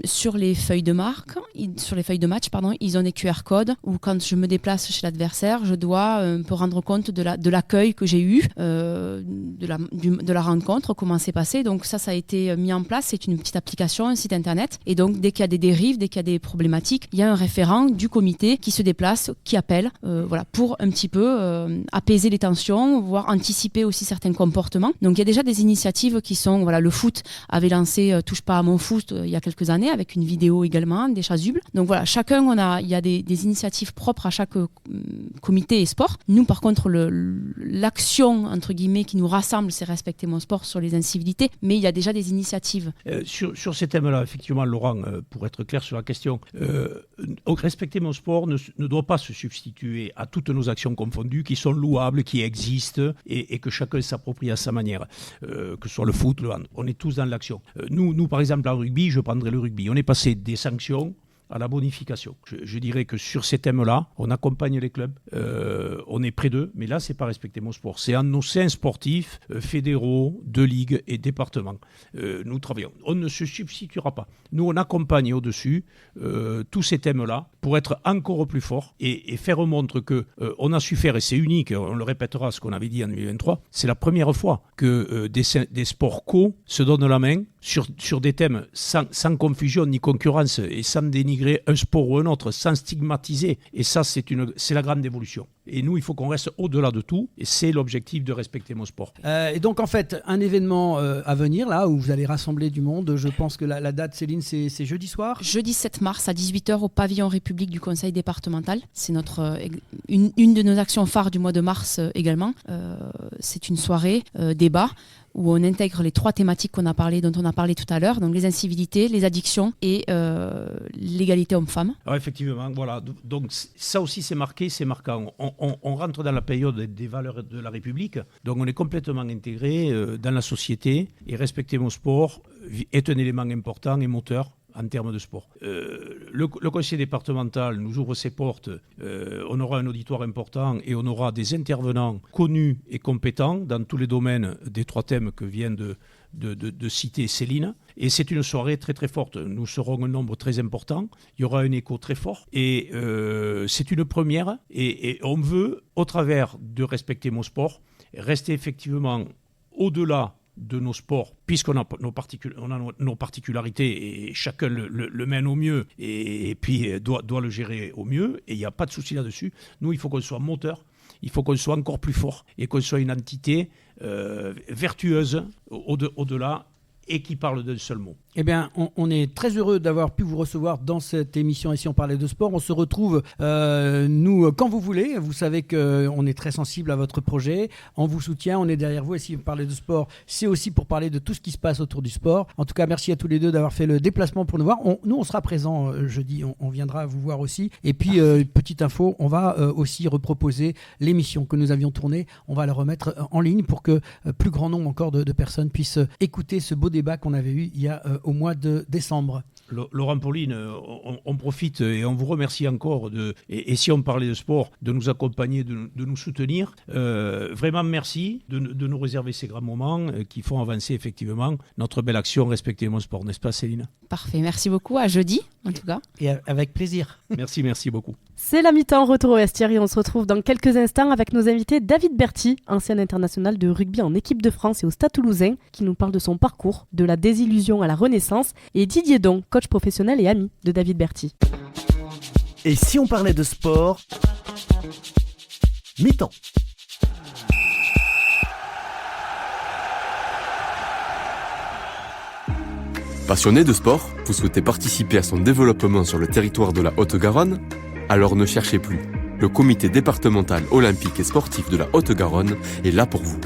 sur les feuilles de match, ils ont des QR codes où quand je me déplace chez l'adversaire, je dois un peu rendre compte de l'accueil que j'ai eu, de la rencontre, comment c'est passé. Donc ça a été mis en place. C'est une petite application, un site internet. Et donc, dès qu'il y a des dérives, dès qu'il y a des problématiques, il y a un référent du comité qui se déplace, qui appelle, pour un petit peu apaiser les tensions, voire anticiper aussi certains comportements. Donc il y a déjà des initiatives qui sont, le foot avait lancé Touche pas à mon foot il y a quelques années avec une vidéo également, des chasubles. Donc voilà, il y a des initiatives propres à chaque comité et sport. Nous par contre, l'action entre guillemets qui nous rassemble, c'est Respecter mon sport sur les incivilités, mais il y a déjà des initiatives. Sur ces thèmes-là, effectivement, Laurent, pour être clair sur la question, Respecter mon sport ne doit pas se substituer à toutes nos actions confondues qui sont louables, qui existent et que chacun s'approprie à sa manière, que ce soit le foot, le hand. On est tous dans l'action. Nous, par exemple, en rugby, je prendrai le rugby. On est passé des sanctions à la bonification. Je dirais que sur ces thèmes-là, on accompagne les clubs, on est près d'eux, mais là, c'est pas Respecter mon sport. C'est en nos séances sportifs, fédéraux, de ligues et départements. Nous travaillons. On ne se substituera pas. Nous, on accompagne au-dessus tous ces thèmes-là pour être encore plus fort et faire montre que on a su faire, et c'est unique, on le répétera ce qu'on avait dit en 2023, c'est la première fois que des sports co se donnent la main sur des thèmes sans confusion ni concurrence et sans dénigrer un sport ou un autre, sans stigmatiser. Et ça, c'est la grande évolution. Et nous, il faut qu'on reste au-delà de tout. Et c'est l'objectif de Respecter mon sport. Et donc, en fait, un événement à venir, là, où vous allez rassembler du monde. Je pense que la date, Céline, c'est jeudi soir. Jeudi 7 mars à 18h au pavillon République du Conseil départemental. C'est une de nos actions phares du mois de mars également. C'est une soirée débat où on intègre les 3 thématiques dont on a parlé tout à l'heure, donc les incivilités, les addictions et l'égalité homme-femme. Alors effectivement, voilà. Donc ça aussi c'est marqué, c'est marquant. On rentre dans la période des valeurs de la République, donc on est complètement intégré dans la société et Respecter mon sport est un élément important et moteur en termes de sport. Le conseil départemental nous ouvre ses portes, on aura un auditoire important et on aura des intervenants connus et compétents dans tous les domaines des 3 thèmes que vient de citer Céline. Et c'est une soirée très très forte. Nous serons un nombre très important, il y aura un écho très fort et c'est une première et on veut, au travers de Respecter mon sport, rester effectivement au-delà de nos sports, puisqu'on a nos particularités et chacun le mène au mieux et puis doit le gérer au mieux, et il n'y a pas de souci là-dessus. Nous, il faut qu'on soit moteur, il faut qu'on soit encore plus fort et qu'on soit une entité vertueuse au-delà et qui parle d'un seul mot. Eh bien, on est très heureux d'avoir pu vous recevoir dans cette émission ici, on parlait de sport. On se retrouve, nous, quand vous voulez. Vous savez qu'on est très sensible à votre projet. On vous soutient, on est derrière vous. Et si vous parlez de sport, c'est aussi pour parler de tout ce qui se passe autour du sport. En tout cas, merci à tous les deux d'avoir fait le déplacement pour nous voir. Nous, on sera présents jeudi. On viendra vous voir aussi. Et puis, petite info, on va aussi reproposer l'émission que nous avions tournée. On va la remettre en ligne pour que plus grand nombre encore de personnes puissent écouter ce beau débat qu'on avait eu il y a au mois de décembre. Laurent, Pauline, on profite et on vous remercie encore et si on parlait de sport, de nous accompagner, de nous soutenir. Vraiment merci de nous réserver ces grands moments qui font avancer effectivement notre belle action Respecter mon sport, n'est-ce pas Céline? Parfait, merci beaucoup, à jeudi en tout cas. Et avec plaisir. Merci beaucoup. C'est la mi-temps, retour au vestiaire et on se retrouve dans quelques instants avec nos invités David Berty, ancien international de rugby en équipe de France et au Stade Toulousain, qui nous parle de son parcours, de la désillusion à la renaissance, et Didier Don, coach professionnel et ami de David Berty. Et si on parlait de sport, mi-temps. Passionné de sport, vous souhaitez participer à son développement sur le territoire de la Haute-Garonne? Alors ne cherchez plus. Le comité départemental olympique et sportif de la Haute-Garonne est là pour vous.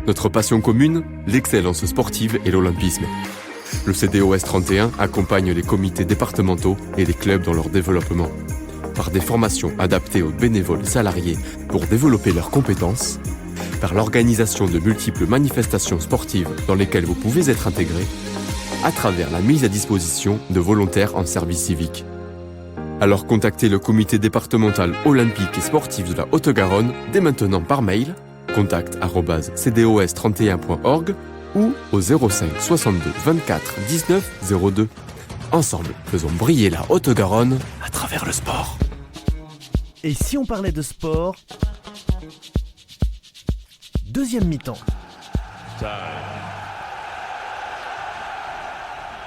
Notre passion commune, l'excellence sportive et l'olympisme. Le CDOS 31 accompagne les comités départementaux et les clubs dans leur développement. Par des formations adaptées aux bénévoles salariés pour développer leurs compétences, par l'organisation de multiples manifestations sportives dans lesquelles vous pouvez être intégré, à travers la mise à disposition de volontaires en service civique. Alors contactez le comité départemental olympique et sportif de la Haute-Garonne dès maintenant par mail contact@cdos31.org ou au 05 62 24 19 02. Ensemble, faisons briller la Haute-Garonne à travers le sport. Et si on parlait de sport, deuxième mi-temps.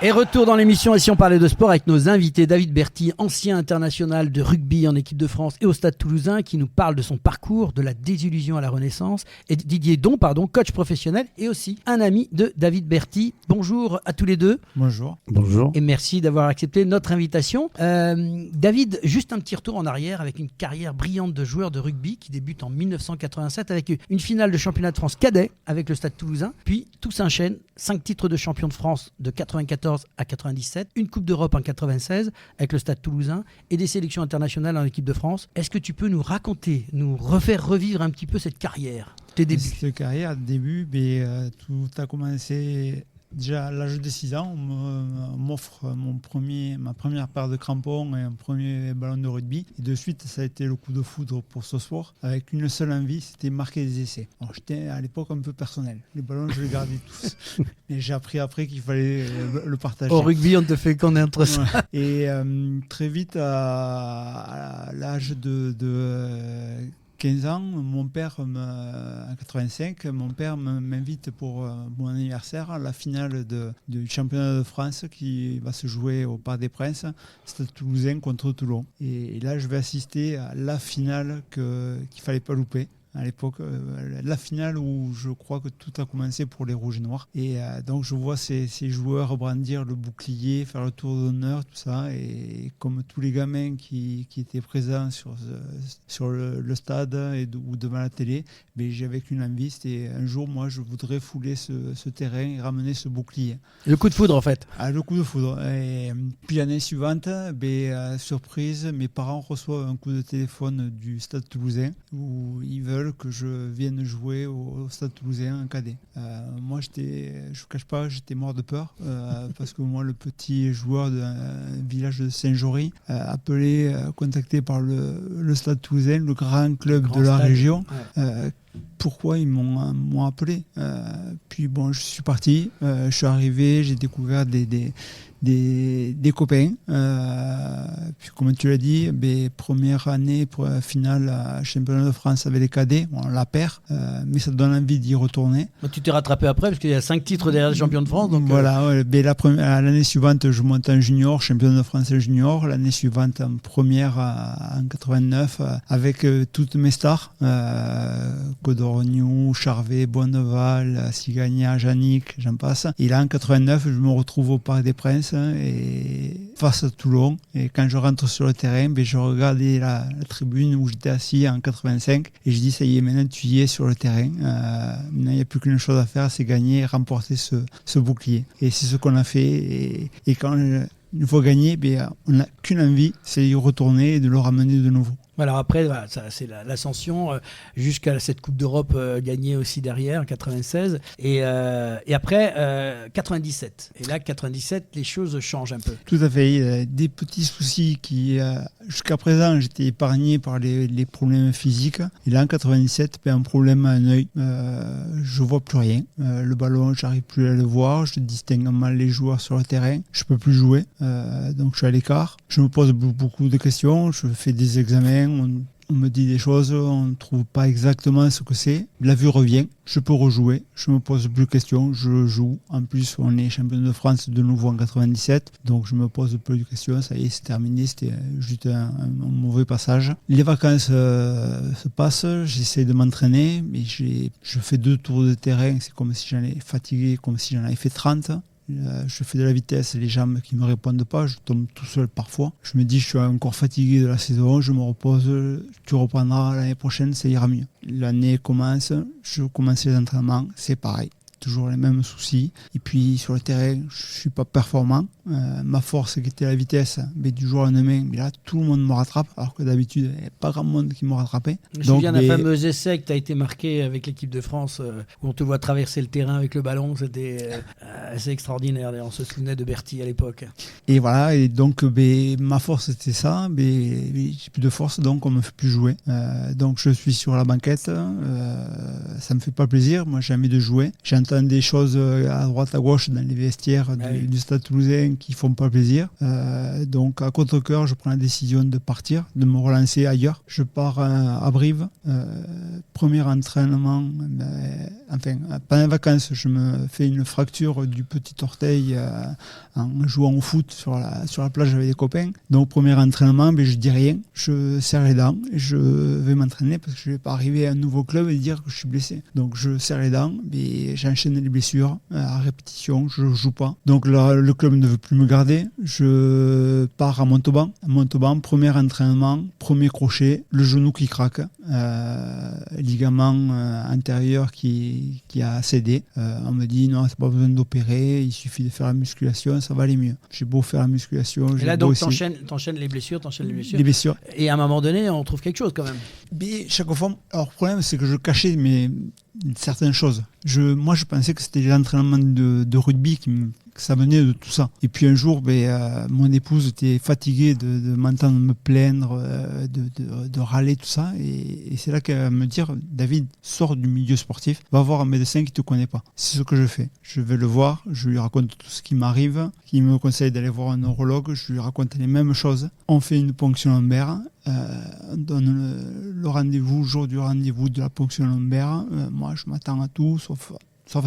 Et retour dans l'émission Et si on parlait de sport avec nos invités David Berty, ancien international de rugby en équipe de France et au Stade Toulousain, qui nous parle de son parcours, de la désillusion à la Renaissance, et Didier Don, coach professionnel et aussi un ami de David Berty. Bonjour à tous les deux. Bonjour. Bonjour. Et merci d'avoir accepté notre invitation. David, juste un petit retour en arrière avec une carrière brillante de joueur de rugby qui débute en 1987 avec une finale de championnat de France cadet avec le Stade Toulousain, puis tout s'enchaîne, 5 titres de champion de France de 94 à 97, une Coupe d'Europe en 96 avec le Stade Toulousain et des sélections internationales en équipe de France. Est-ce que tu peux nous raconter, nous refaire revivre un petit peu cette carrière, tes débuts? Cette carrière, tout a commencé déjà à l'âge de 6 ans. On m'offre ma première paire de crampons et un premier ballon de rugby. Et de suite, ça a été le coup de foudre pour ce sport, avec une seule envie, c'était marquer des essais. Alors, j'étais à l'époque un peu personnel. Les ballons, je les gardais tous. Mais j'ai appris après qu'il fallait le partager. Au rugby, on te fait connaître ça. Et très vite, à l'âge de 15 ans, mon père, en 85, mon père m'invite pour mon anniversaire à la finale du championnat de France qui va se jouer au Parc des Princes, Stade Toulousain contre Toulon. Et là, je vais assister à la finale qu'il ne fallait pas louper. À l'époque, la finale où je crois que tout a commencé pour les Rouges et Noirs. Et donc je vois ces joueurs brandir le bouclier, faire le tour d'honneur, tout ça. Et comme tous les gamins qui étaient présents sur le stade ou devant la télé, mais j'avais qu'une envie, c'était un jour, moi, je voudrais fouler ce terrain et ramener ce bouclier. Le coup de foudre, en fait. Le coup de foudre. Et puis l'année suivante, surprise, mes parents reçoivent un coup de téléphone du Stade Toulousain où ils veulent que je vienne jouer au Stade Toulousain en cadet. Moi, je ne vous cache pas, j'étais mort de peur parce que moi, le petit joueur d'un village de Saint-Jory, contacté par le Stade Toulousain, le grand club de la région, pourquoi ils m'ont appelé. Puis bon, je suis parti, je suis arrivé, j'ai découvert des copains. Puis comme tu l'as dit, première année pour la finale à championnat de France avec les cadets, on la perd, mais ça donne envie d'y retourner. Tu t'es rattrapé après parce qu'il y a 5 titres derrière le champion de France. Donc voilà, l'année suivante, je monte en junior, champion de France en junior. L'année suivante, en première en 89, avec toutes mes stars, Codorniou, Charvet, Bonneval, Sigagna, Jannick, j'en passe. Et là, en 89, je me retrouve au Parc des Princes et face à Toulon. Et quand je rentre sur le terrain, je regardais la tribune où j'étais assis en 85 et je dis ça y est, maintenant tu y es sur le terrain. Maintenant il n'y a plus qu'une chose à faire, c'est gagner et remporter ce bouclier. Et c'est ce qu'on a fait. Et quand une fois gagné, on n'a qu'une envie, c'est d'y retourner et de le ramener de nouveau. Alors après, ça, c'est l'ascension jusqu'à cette Coupe d'Europe gagnée aussi derrière, en 96. Et après, 97. Et là, 97, les choses changent un peu. Tout à fait. Il y a des petits soucis qui, jusqu'à présent, j'étais épargné par les problèmes physiques. Et là, en 97, un problème à un œil. Je ne vois plus rien. Le ballon, je n'arrive plus à le voir. Je distingue mal les joueurs sur le terrain. Je ne peux plus jouer. Donc, je suis à l'écart. Je me pose beaucoup de questions. Je fais des examens. On me dit des choses, on ne trouve pas exactement ce que c'est. La vue revient, je peux rejouer, je me pose plus de questions, je joue. En plus, on est champion de France de nouveau en 97, donc je me pose plus de questions. Ça y est, c'est terminé, c'était juste un mauvais passage. Les vacances se passent, j'essaie de m'entraîner, mais je fais 2 tours de terrain, c'est comme si j'en ai fatigué, comme si j'en avais fait 30. Je fais de la vitesse, les jambes qui ne me répondent pas, je tombe tout seul parfois. Je me dis, je suis encore fatigué de la saison, je me repose, tu reprendras l'année prochaine, ça ira mieux. L'année commence, je commence les entraînements, c'est pareil. Toujours les mêmes soucis. Et puis sur le terrain, je ne suis pas performant. ma force qui était la vitesse, mais du jour au lendemain, mais là tout le monde me rattrape, alors que d'habitude il n'y avait pas grand monde qui me rattrapait. Je me souviens d'un fameux essai que tu as été marqué avec l'équipe de France, où on te voit traverser le terrain avec le ballon, c'était assez extraordinaire. On se souvenait de Berthy à l'époque. Et voilà, et donc ma force c'était ça, mais j'ai plus de force, donc on me fait plus jouer. Donc je suis sur la banquette, ça me fait pas plaisir, moi j'ai envie de jouer. J'entends des choses à droite à gauche dans les vestiaires du Stade Toulousain qui font pas plaisir. Donc à contre-cœur, je prends la décision de partir, de me relancer ailleurs. Je pars à Brive, premier entraînement, pendant les vacances, je me fais une fracture du petit orteil en jouant au foot sur la plage avec des copains. Donc premier entraînement, je dis rien, je serre les dents, je vais m'entraîner parce que je vais pas arriver à un nouveau club et dire que je suis blessé. Donc je serre les dents, mais j'enchaîne les blessures à répétition, je joue pas. Donc là, le club ne veut plus me garder. Je pars à Montauban. À Montauban, premier entraînement, premier crochet, le genou qui craque, ligament antérieur qui a cédé. On me dit non, c'est pas besoin d'opérer, il suffit de faire la musculation, ça va aller mieux. J'ai beau faire la musculation. Et là donc t'enchaînes les blessures, Les blessures. Et à un moment donné, on trouve quelque chose quand même. Mais chaque fois, alors le problème c'est que je cachais certaines choses. Moi je pensais que c'était l'entraînement de rugby que ça venait de tout ça. Et puis un jour, mon épouse était fatiguée de m'entendre me plaindre, de râler, tout ça. Et c'est là qu'elle va me dire, David, sors du milieu sportif, va voir un médecin qui ne te connaît pas. C'est ce que je fais. Je vais le voir, je lui raconte tout ce qui m'arrive, il me conseille d'aller voir un neurologue, je lui raconte les mêmes choses. On fait une ponction lombaire, on donne le rendez-vous, jour du rendez-vous de la ponction lombaire. Moi, je m'attends à tout, sauf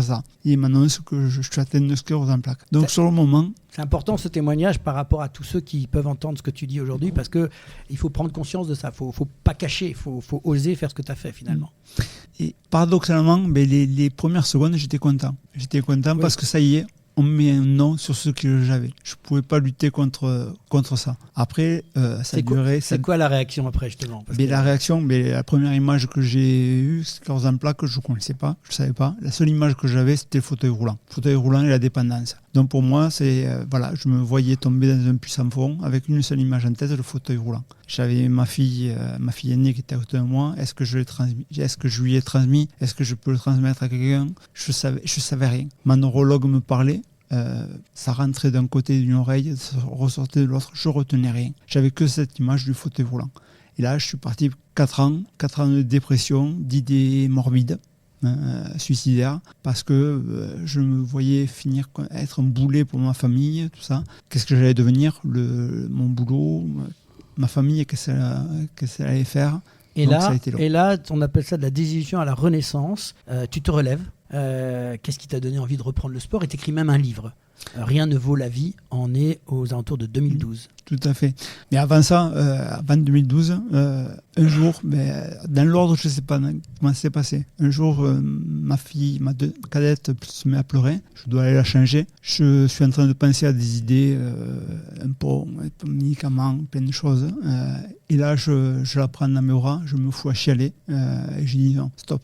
ça. Il m'annonce que je suis atteint de sclérose en plaques. Donc sur le moment... C'est important ce témoignage par rapport à tous ceux qui peuvent entendre ce que tu dis aujourd'hui, parce qu'il faut prendre conscience de ça. Il ne faut pas cacher, il faut oser faire ce que tu as fait finalement. Et paradoxalement, les premières secondes, j'étais content. Parce que ça y est, on met un nom sur ce que j'avais. Je ne pouvais pas lutter contre ça. Après, ça a duré... C'est quoi la réaction après, justement? La réaction, la première image que j'ai eue, c'est sclérose en plaques, je ne connaissais pas, je ne savais pas. La seule image que j'avais, c'était le fauteuil roulant. Le fauteuil roulant et la dépendance. Donc pour moi, je me voyais tomber dans un puits sans fond avec une seule image en tête, le fauteuil roulant. J'avais ma fille aînée qui était à côté de moi. Est-ce que je lui ai transmis? Est-ce que je peux le transmettre à quelqu'un? Je savais rien. Ma neurologue me parlait. Ça rentrait d'un côté d'une oreille, ça ressortait de l'autre, je retenais rien. J'avais que cette image du fauteuil roulant. Et là, je suis parti 4 ans de dépression, d'idées morbides, suicidaires, parce que je me voyais être un boulet pour ma famille, tout ça. Qu'est-ce que j'allais devenir? Mon boulot, ma famille, qu'est-ce qu'elle allait faire? Et là, on appelle ça de la désillusion à la renaissance. Tu te relèves. Qu'est-ce qui t'a donné envie de reprendre le sport? Et t'écris même un livre. Rien ne vaut la vie. On est aux alentours de 2012. Tout à fait. Mais avant ça, avant 2012, un jour, dans l'ordre, je ne sais pas comment ça s'est passé. Un jour, ma fille, ma cadette, se met à pleurer. Je dois aller la changer. Je suis en train de penser à des idées, un pot, un médicament, plein de choses. Et là, je la prends dans mes bras, je me fous à chialer. Et je dis non, stop.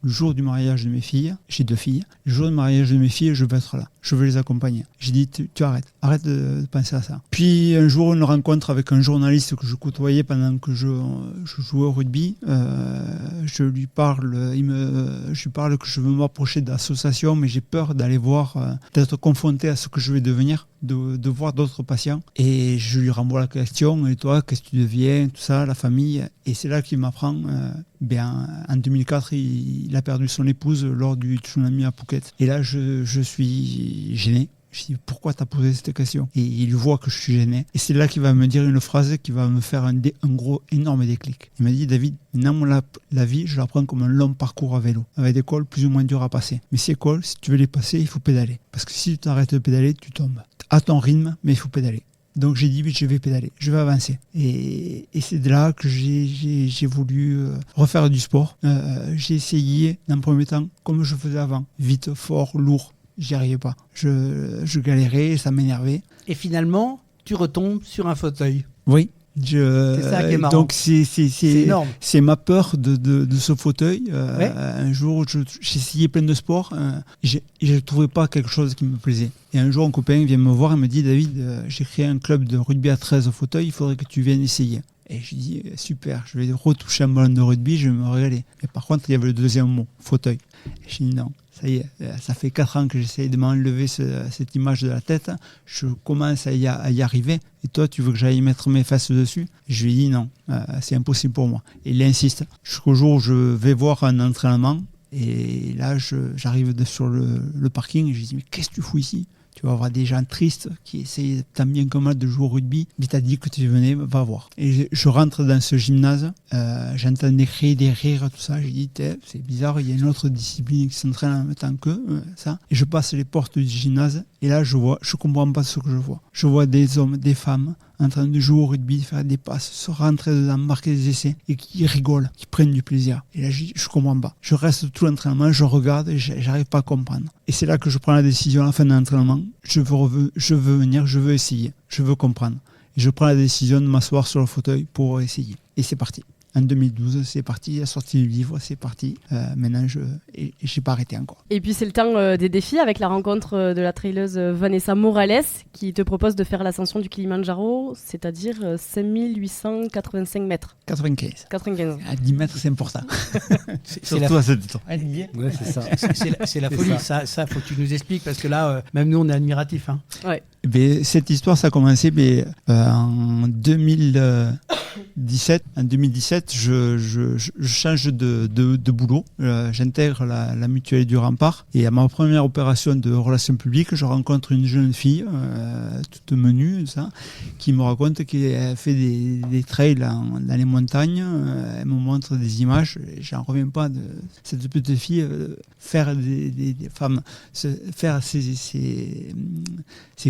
Le jour du mariage de mes filles, j'ai 2 filles, le jour du mariage de mes filles, je veux être là, je veux les accompagner. J'ai dit, tu arrête de penser à ça. Puis un jour, une rencontre avec un journaliste que je côtoyais pendant que je jouais au rugby, je lui parle que je veux m'approcher d'associations, mais j'ai peur d'aller voir, d'être confronté à ce que je vais devenir, de voir d'autres patients. Et je lui renvoie la question, et toi, qu'est-ce que tu deviens, tout ça, la famille. Et c'est là qu'il m'apprend, en 2004, il a perdu son épouse lors du tsunami à Phuket. Et là, je suis gêné. Je dis, pourquoi t'as posé cette question? Et il voit que je suis gêné. Et c'est là qu'il va me dire une phrase qui va me faire un gros, énorme déclic. Il m'a dit, David, maintenant la vie, je la prends comme un long parcours à vélo, avec des cols plus ou moins durs à passer. Mais ces cols, si tu veux les passer, il faut pédaler. Parce que si tu t'arrêtes de pédaler, tu tombes. À ton rythme, mais il faut pédaler. Donc j'ai dit, je vais pédaler, je vais avancer. Et c'est de là que j'ai voulu refaire du sport. J'ai essayé, dans le premier temps, comme je faisais avant. Vite, fort, lourd. J'y arrivais pas. Je galérais, ça m'énervait. Et finalement, tu retombes sur un fauteuil. Oui. C'est ça qui est marrant. Donc c'est énorme. C'est ma peur de ce fauteuil. Un jour, j'essayais plein de sports et je ne trouvais pas quelque chose qui me plaisait. Et un jour, un copain vient me voir et me dit, David, j'ai créé un club de rugby à 13 au fauteuil, il faudrait que tu viennes essayer. Et je dis, super, je vais retoucher un ballon de rugby, je vais me régaler. Mais par contre, il y avait le deuxième mot, fauteuil. Et je dis, non, ça y est, ça fait 4 ans que j'essaye de m'enlever cette image de la tête. Je commence à y arriver. Et toi, tu veux que j'aille mettre mes fesses dessus? Je lui dis, non, c'est impossible pour moi. Et il insiste. Jusqu'au jour où je vais voir un entraînement. Et là, j'arrive sur le parking et je lui dis, mais qu'est-ce que tu fous ici? Tu vas avoir des gens tristes qui essayent tant bien que mal de jouer au rugby. Mais t'as dit que tu venais, va voir. Et je rentre dans ce gymnase, j'entends des cris, des rires, tout ça. J'ai dit, c'est bizarre, il y a une autre discipline qui s'entraîne en même temps que ça. Et je passe les portes du gymnase et là, je comprends pas ce que je vois. Je vois des hommes, des femmes en train de jouer au rugby, faire des passes, se rentrer dedans, marquer des essais et qui rigolent, qui prennent du plaisir. Et là, je comprends pas. Je reste tout l'entraînement, je regarde et j'arrive pas à comprendre. Et c'est là que je prends la décision à la fin de l'entraînement. Je veux venir, je veux essayer, je veux comprendre. Et je prends la décision de m'asseoir sur le fauteuil pour essayer. Et c'est parti. En 2012, c'est parti, la sortie du livre, c'est parti. Maintenant, je n'ai pas arrêté encore. Et puis, c'est le temps des défis avec la rencontre de la traileuse Vanessa Morales qui te propose de faire l'ascension du Kilimandjaro, c'est-à-dire 5885 mètres. 95. À 10 mètres, c'est important. Surtout à cette temps. Ouais, c'est ça. C'est la folie. Ça, faut que tu nous expliques parce que là, même nous, on est admiratifs. Hein. Ouais. Cette histoire, ça a commencé en 2017. En 2017, je change de boulot. J'intègre la mutuelle du Rempart. Et à ma première opération de relations publiques, je rencontre une jeune fille, toute menue, qui me raconte qu'elle fait des trails dans les montagnes. Elle me montre des images. J'en reviens pas de cette petite fille faire des femmes, faire ses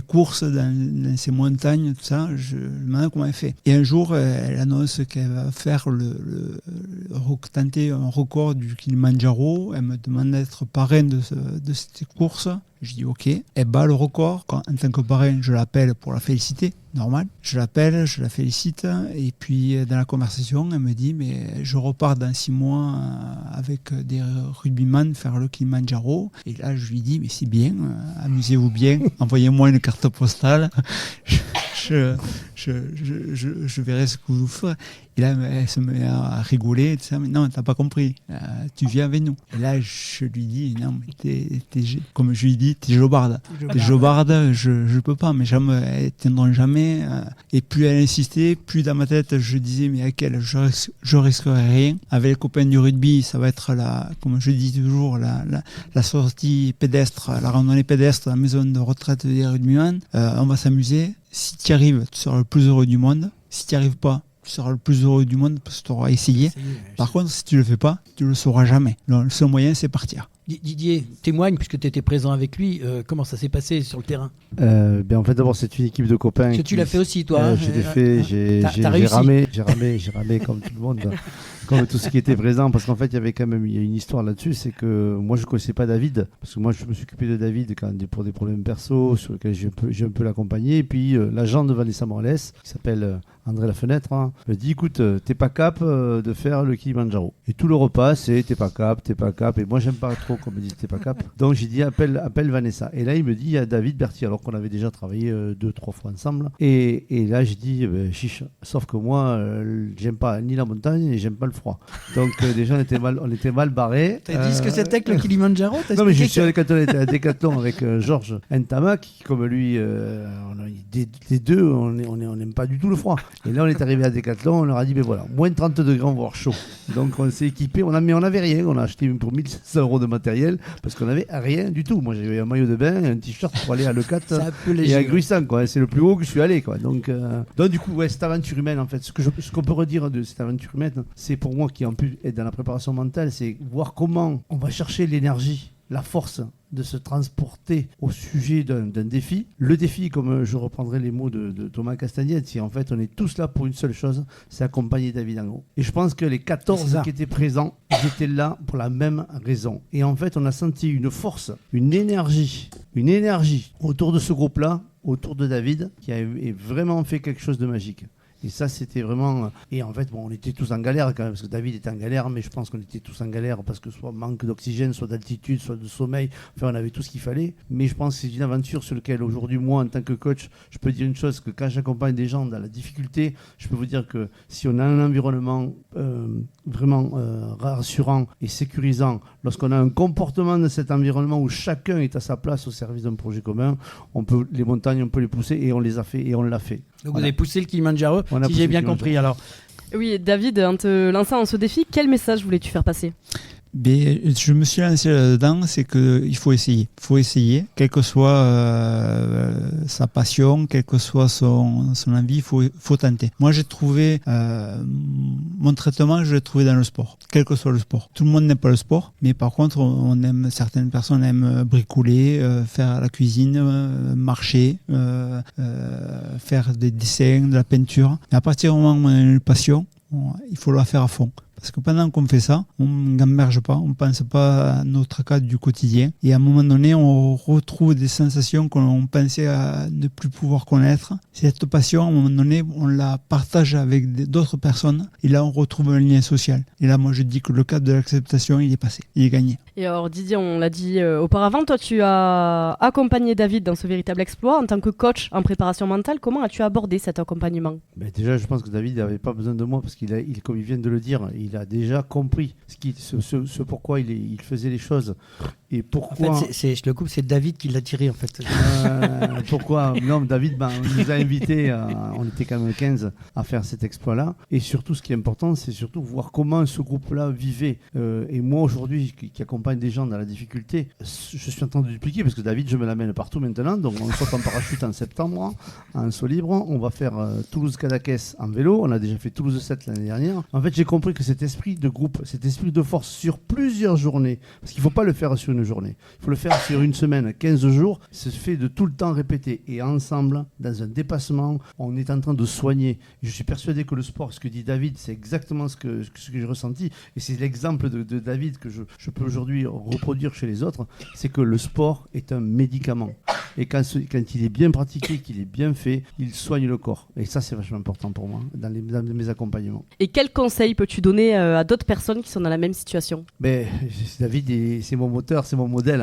courses dans ces montagnes, tout ça. Je me demande comment elle fait. Et un jour, elle annonce qu'elle va faire tenter un record du Kilimandjaro. Elle me demande d'être parrain de cette course. Je dis ok. Elle bat le record. En tant que parrain, je l'appelle pour la féliciter. Normal. Je l'appelle, je la félicite. Et puis, dans la conversation, elle me dit mais je repars dans 6 mois avec des rugbyman faire le Kilimandjaro. Et là, je lui dis mais c'est bien. Amusez-vous bien. Envoyez-moi une carte postale. Je verrai ce que vous ferez. Et là, elle se met à rigoler. Tout ça. Mais non, t'as pas compris. Tu viens avec nous. Et là, je lui dis, non, mais comme je lui dis, t'es jobarde. T'es jobarde, je peux pas. Mes jambes, elles tiendront jamais. Et plus elle insistait, plus dans ma tête, je disais, mais avec elle, je risquerai rien. Avec les copains du rugby, ça va être comme je dis toujours, la sortie pédestre, la randonnée pédestre, la maison de retraite des rugbyman. On va s'amuser. Si tu y arrives, tu seras le plus heureux du monde. Si tu n'y arrives pas, tu seras le plus heureux du monde parce que tu auras essayé. Par contre, si tu ne le fais pas, tu ne le sauras jamais. Le seul moyen, c'est partir. Didier, témoigne, puisque tu étais présent avec lui, comment ça s'est passé sur le terrain? En fait, d'abord, c'est une équipe de copains. Parce que tu l'as fait aussi, toi. Je l'ai fait, j'ai ramé comme tout le monde, comme tout ce qui était présent, parce qu'en fait, il y avait quand même une histoire là-dessus, c'est que moi, je ne connaissais pas David, parce que moi, je me suis occupé de David pour des problèmes perso, sur lesquels j'ai un peu l'accompagné, et puis l'agent de Vanessa Morales, qui s'appelle André Lafenêtre, me dit, écoute, t'es pas cap de faire le Kilimandjaro. Et tout le repas, c'est t'es pas cap, et moi, j'aime pas trop qu'on me dise t'es pas cap. Donc j'ai dit appelle Vanessa. Et là il me dit il y a David Berthier, alors qu'on avait déjà travaillé 2-3 fois ensemble. Et là j'ai dit chiche. Sauf que moi j'aime pas ni la montagne et j'aime pas le froid. Donc déjà on était mal barrés. T'as dit ce que c'était que le Kilimandjaro? Non mais je suis allé quand on était à Décathlon avec Georges Ntama qui comme lui des deux on n'aime pas du tout le froid. Et là on est arrivé à Décathlon, on leur a dit voilà, moins 30 degrés on va avoir chaud. Donc on s'est équipé, on avait rien, on a acheté pour 1500 € de matériel parce qu'on n'avait rien du tout. Moi j'avais un maillot de bain, un t-shirt pour aller à l'E4 et à Gruissant quoi. C'est le plus haut que je suis allé quoi. Donc du coup cette aventure humaine en fait, ce qu'on peut redire de cette aventure humaine, c'est pour moi qui en plus est dans la préparation mentale, c'est voir comment on va chercher l'énergie, la force de se transporter au sujet d'un défi. Le défi, comme je reprendrai les mots de Thomas Castagnette, c'est en fait on est tous là pour une seule chose, c'est accompagner David Angot. Et je pense que les 14 qui étaient présents, ils étaient là pour la même raison. Et en fait on a senti une force, une énergie autour de ce groupe-là, autour de David, qui a vraiment fait quelque chose de magique. Et ça, c'était vraiment... Et en fait, on était tous en galère quand même, parce que David était en galère, mais je pense qu'on était tous en galère parce que soit manque d'oxygène, soit d'altitude, soit de sommeil. Enfin, on avait tout ce qu'il fallait. Mais je pense que c'est une aventure sur laquelle aujourd'hui, moi, en tant que coach, je peux dire une chose, que quand j'accompagne des gens dans la difficulté, je peux vous dire que si on a un environnement vraiment rassurant et sécurisant, lorsqu'on a un comportement de cet environnement où chacun est à sa place au service d'un projet commun, les montagnes, on peut les pousser, et on les a fait, et on l'a fait. Donc vous avez poussé le Kilimanjaro, si j'ai bien compris alors. Oui, David, en te lançant dans ce défi, quel message voulais-tu faire passer ? Je me suis lancé là-dedans, c'est qu'il faut essayer. Il faut essayer, quelle que soit sa passion, quelle que soit son envie, il faut tenter. Moi, j'ai trouvé mon traitement, je l'ai trouvé dans le sport, quel que soit le sport. Tout le monde n'aime pas le sport, mais par contre, certaines personnes aiment bricoler, faire la cuisine, marcher, faire des dessins, de la peinture. Et à partir du moment où on a une passion, il faut la faire à fond. Parce que pendant qu'on fait ça, on ne gamberge pas, on ne pense pas à notre cas du quotidien. Et à un moment donné, on retrouve des sensations qu'on pensait à ne plus pouvoir connaître. Cette passion, à un moment donné, on la partage avec d'autres personnes. Et là, on retrouve un lien social. Et là, moi, je dis que le cadre de l'acceptation, il est passé, il est gagné. Et alors, Didier, on l'a dit auparavant, toi, tu as accompagné David dans ce véritable exploit. En tant que coach en préparation mentale, comment as-tu abordé cet accompagnement ? Déjà, je pense que David n'avait pas besoin de moi parce comme il vient de le dire, il a déjà compris ce pourquoi il faisait les choses et pourquoi. En fait, je le coupe, c'est David qui l'a tiré en fait. Pourquoi non, David nous a invités, on était quand même 15 à faire cet exploit-là. Et surtout, ce qui est important, c'est surtout voir comment ce groupe-là vivait. Et moi, aujourd'hui, qui accompagne des gens dans la difficulté, je suis en train de dupliquer parce que David, je me l'amène partout maintenant. Donc, on saute en parachute en septembre, en saut libre. On va faire Toulouse-Cadaqués en vélo. On a déjà fait Toulouse-7 l'année dernière. En fait, j'ai compris que cet esprit de groupe, cet esprit de force sur plusieurs journées, parce qu'il ne faut pas le faire sur une journée, il faut le faire sur une semaine, 15 jours, se fait de tout le temps répéter. Et ensemble, dans un dépassement, on est en train de soigner. Je suis persuadé que le sport, ce que dit David, c'est exactement ce que j'ai ressenti. Et c'est l'exemple de David que je peux aujourd'hui reproduire chez les autres, c'est que le sport est un médicament. Et quand il est bien pratiqué, qu'il est bien fait, il soigne le corps. Et ça, c'est vachement important pour moi, dans mes accompagnements. Et quels conseils peux-tu donner à d'autres personnes qui sont dans la même situation ? David, c'est mon moteur, c'est mon modèle.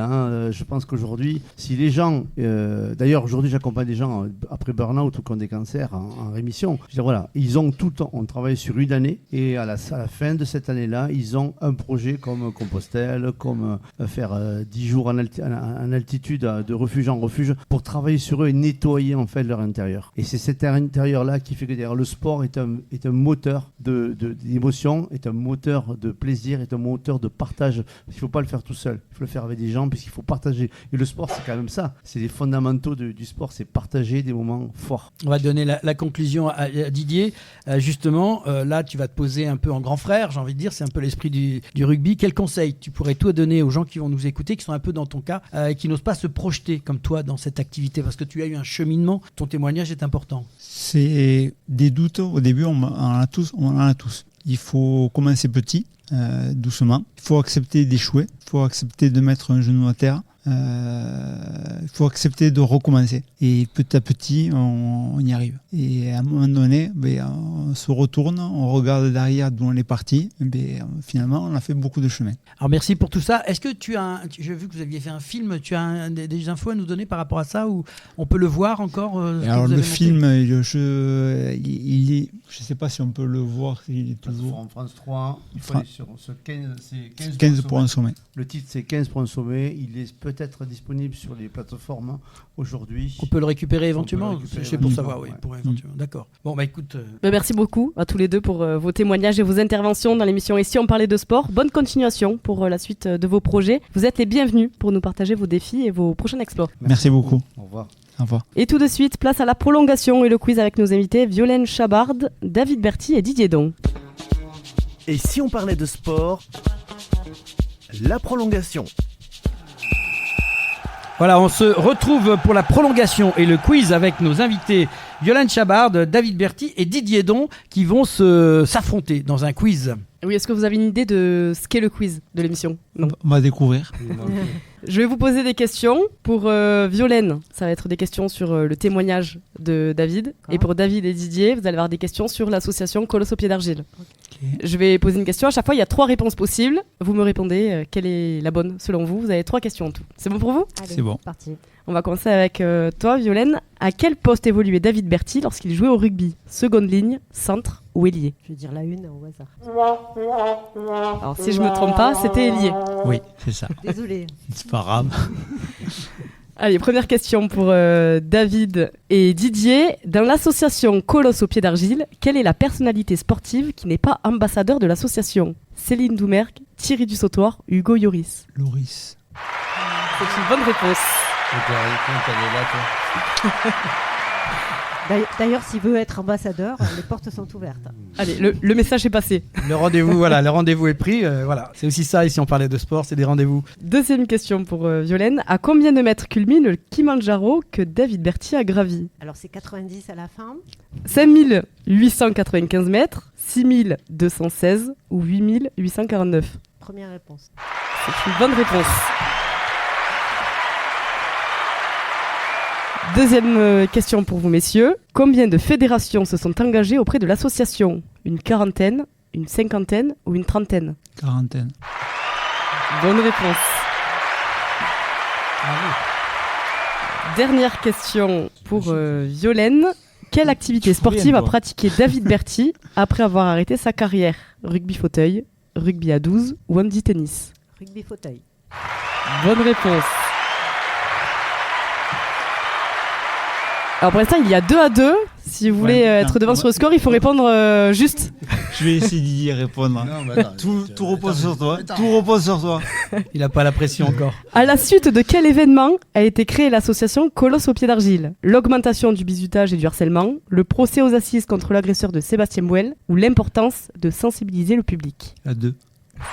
Je pense qu'aujourd'hui, si les gens... d'ailleurs, aujourd'hui, j'accompagne des gens après burn-out ou qui ont des cancers en rémission. Je veux dire, voilà, ils ont tout le temps... On travaille sur une année et à la fin de cette année-là, ils ont un projet comme Compostelle, comme faire 10 jours en altitude, de refuge en refuge, pour travailler sur eux et nettoyer en fait leur intérieur. Et c'est cet intérieur-là qui fait que d'ailleurs, le sport est un moteur d'émotion, est un moteur de plaisir, est un moteur de partage. Il ne faut pas le faire tout seul, il faut le faire avec des gens puisqu'il faut partager. Et le sport, c'est quand même ça. C'est les fondamentaux du sport, c'est partager des moments forts. On va donner la conclusion à Didier. Justement, là, tu vas te poser un peu en grand frère, j'ai envie de dire, c'est un peu l'esprit du rugby. Quel conseil tu pourrais toi donner aux gens qui vont nous écouter, qui sont un peu dans ton cas, qui n'osent pas se projeter comme toi dans cette activité, parce que tu as eu un cheminement, ton témoignage est important. C'est des doutes, au début on en a tous. Il faut commencer petit, doucement. Il faut accepter d'échouer, il faut accepter de mettre un genou à terre. Il faut accepter de recommencer et petit à petit on y arrive et à un moment donné on se retourne, on regarde derrière d'où on est parti et finalement on a fait beaucoup de chemin. Alors merci pour tout ça. Est-ce que j'ai vu que vous aviez fait un film, tu as des infos à nous donner par rapport à ça ou on peut le voir encore Alors le film je sais pas si on peut le voir, il est toujours en France 3, il faut aller sur ce 15 pour un sommet. Le titre c'est 15 pour un sommet, il est peut-être disponible sur les plateformes aujourd'hui. On peut le récupérer éventuellement, c'est pour savoir, oui, pour éventuellement. D'accord. Bon, écoute. Merci beaucoup à tous les deux pour vos témoignages et vos interventions dans l'émission. Et si on parlait de sport, bonne continuation pour la suite de vos projets. Vous êtes les bienvenus pour nous partager vos défis et vos prochains exploits. Merci beaucoup. Au revoir. Au revoir. Et tout de suite, place à la prolongation et le quiz avec nos invités Violaine Chabard, David Berty et Didier Don. Et si on parlait de sport, la prolongation. Voilà, on se retrouve pour la prolongation et le quiz avec nos invités Yolande Chabard, David Berty et Didier Don qui vont s'affronter dans un quiz. Oui, est-ce que vous avez une idée de ce qu'est le quiz de l'émission? Non. On va découvrir. Je vais vous poser des questions. Pour Violaine, ça va être des questions sur le témoignage de David. Et pour David et Didier, vous allez avoir des questions sur l'association Colosse au pied d'argile. Okay. Je vais poser une question. À chaque fois, il y a 3 réponses possibles. Vous me répondez quelle est la bonne selon vous. Vous avez 3 questions en tout. C'est bon pour vous? Allez, c'est bon. Parti. On va commencer avec toi, Violaine. À quel poste évoluait David Berty lorsqu'il jouait au rugby? Seconde ligne, centre ou ailier? Je vais dire la une au hasard. Alors, si je me trompe pas, c'était ailier. Oui, c'est ça. Désolé. C'est pas grave. Allez, première question pour David et Didier. Dans l'association Colosse au pied d'argile, quelle est la personnalité sportive qui n'est pas ambassadeur de l'association? Céline Doumergue, Thierry Dussautoir, Hugo Lloris? Lloris. C'est une bonne réponse. D'ailleurs, s'il veut être ambassadeur, les portes sont ouvertes. Allez, le message est passé. Le rendez-vous, voilà, le rendez-vous est pris. Voilà, c'est aussi ça. Ici, on parlait de sport, c'est des rendez-vous. Deuxième question pour Violaine. À combien de mètres culmine le Kilimanjaro que David Berty a gravi? Alors, c'est 90 à la fin. 5895 mètres, 6216 ou 8849? Première réponse. C'est une bonne réponse. Deuxième question pour vous, messieurs. Combien de fédérations se sont engagées auprès de l'association? Une quarantaine, une cinquantaine ou une trentaine? Quarantaine. Bonne réponse. Bravo. Dernière question pour Violaine. Quelle activité sportive a pratiqué David Berty après avoir arrêté sa carrière? Rugby fauteuil, rugby à 12 ou handi tennis? Rugby fauteuil. Bonne réponse. Alors pour l'instant, il y a 2-2. Si vous voulez être devant sur le score, il faut répondre juste. Je vais essayer d'y répondre. Tout repose sur toi. Tout repose sur toi. Il n'a pas la pression encore. À la suite de quel événement a été créée l'association Colosse au pied d'argile? L'augmentation du bizutage et du harcèlement, le procès aux assises contre l'agresseur de Sébastien Bouel ou l'importance de sensibiliser le public? À 2.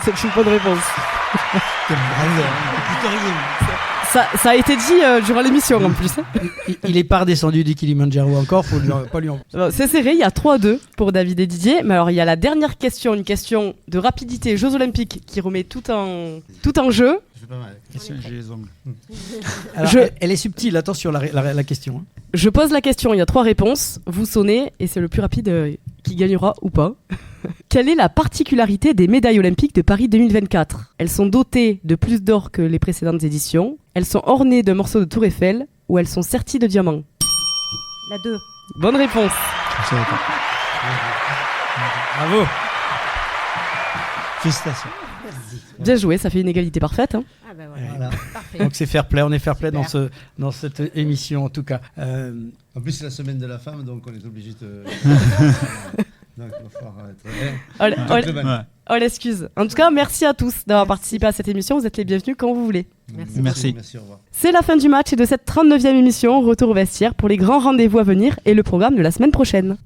C'est une bonne réponse. Ça a été dit durant l'émission en plus. Il est pas redescendu du Kilimanjaro encore, faut pas lui en... C'est serré, il y a 3-2 pour David et Didier. Mais alors il y a la dernière question, une question de rapidité Jeux Olympiques qui remet tout en jeu. C'est pas mal. J'ai les ongles. Alors, elle est subtile, attention la question. Hein. Je pose la question, il y a 3 réponses. Vous sonnez et c'est le plus rapide qui gagnera ou pas. Quelle est la particularité des médailles olympiques de Paris 2024? Elles sont dotées de plus d'or que les précédentes éditions. Elles sont ornées d'un morceau de Tour Eiffel ou elles sont serties de diamants? La 2. Bonne réponse. Bravo. Félicitations. Bien joué, ça fait une égalité parfaite. Hein. Ah ben voilà. Parfait. Donc c'est fair play, on est fair play dans cette émission en tout cas. En plus c'est la semaine de la femme, donc on est obligé de... Donc il va falloir être... Oh l'excuse. En tout cas, merci à tous d'avoir participé à cette émission. Vous êtes les bienvenus quand vous voulez. Merci. Au revoir. C'est la fin du match et de cette 39e émission. Retour au vestiaire pour les grands rendez-vous à venir et le programme de la semaine prochaine.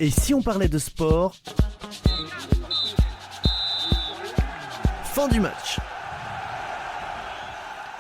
Et si on parlait de sport? Fin du match.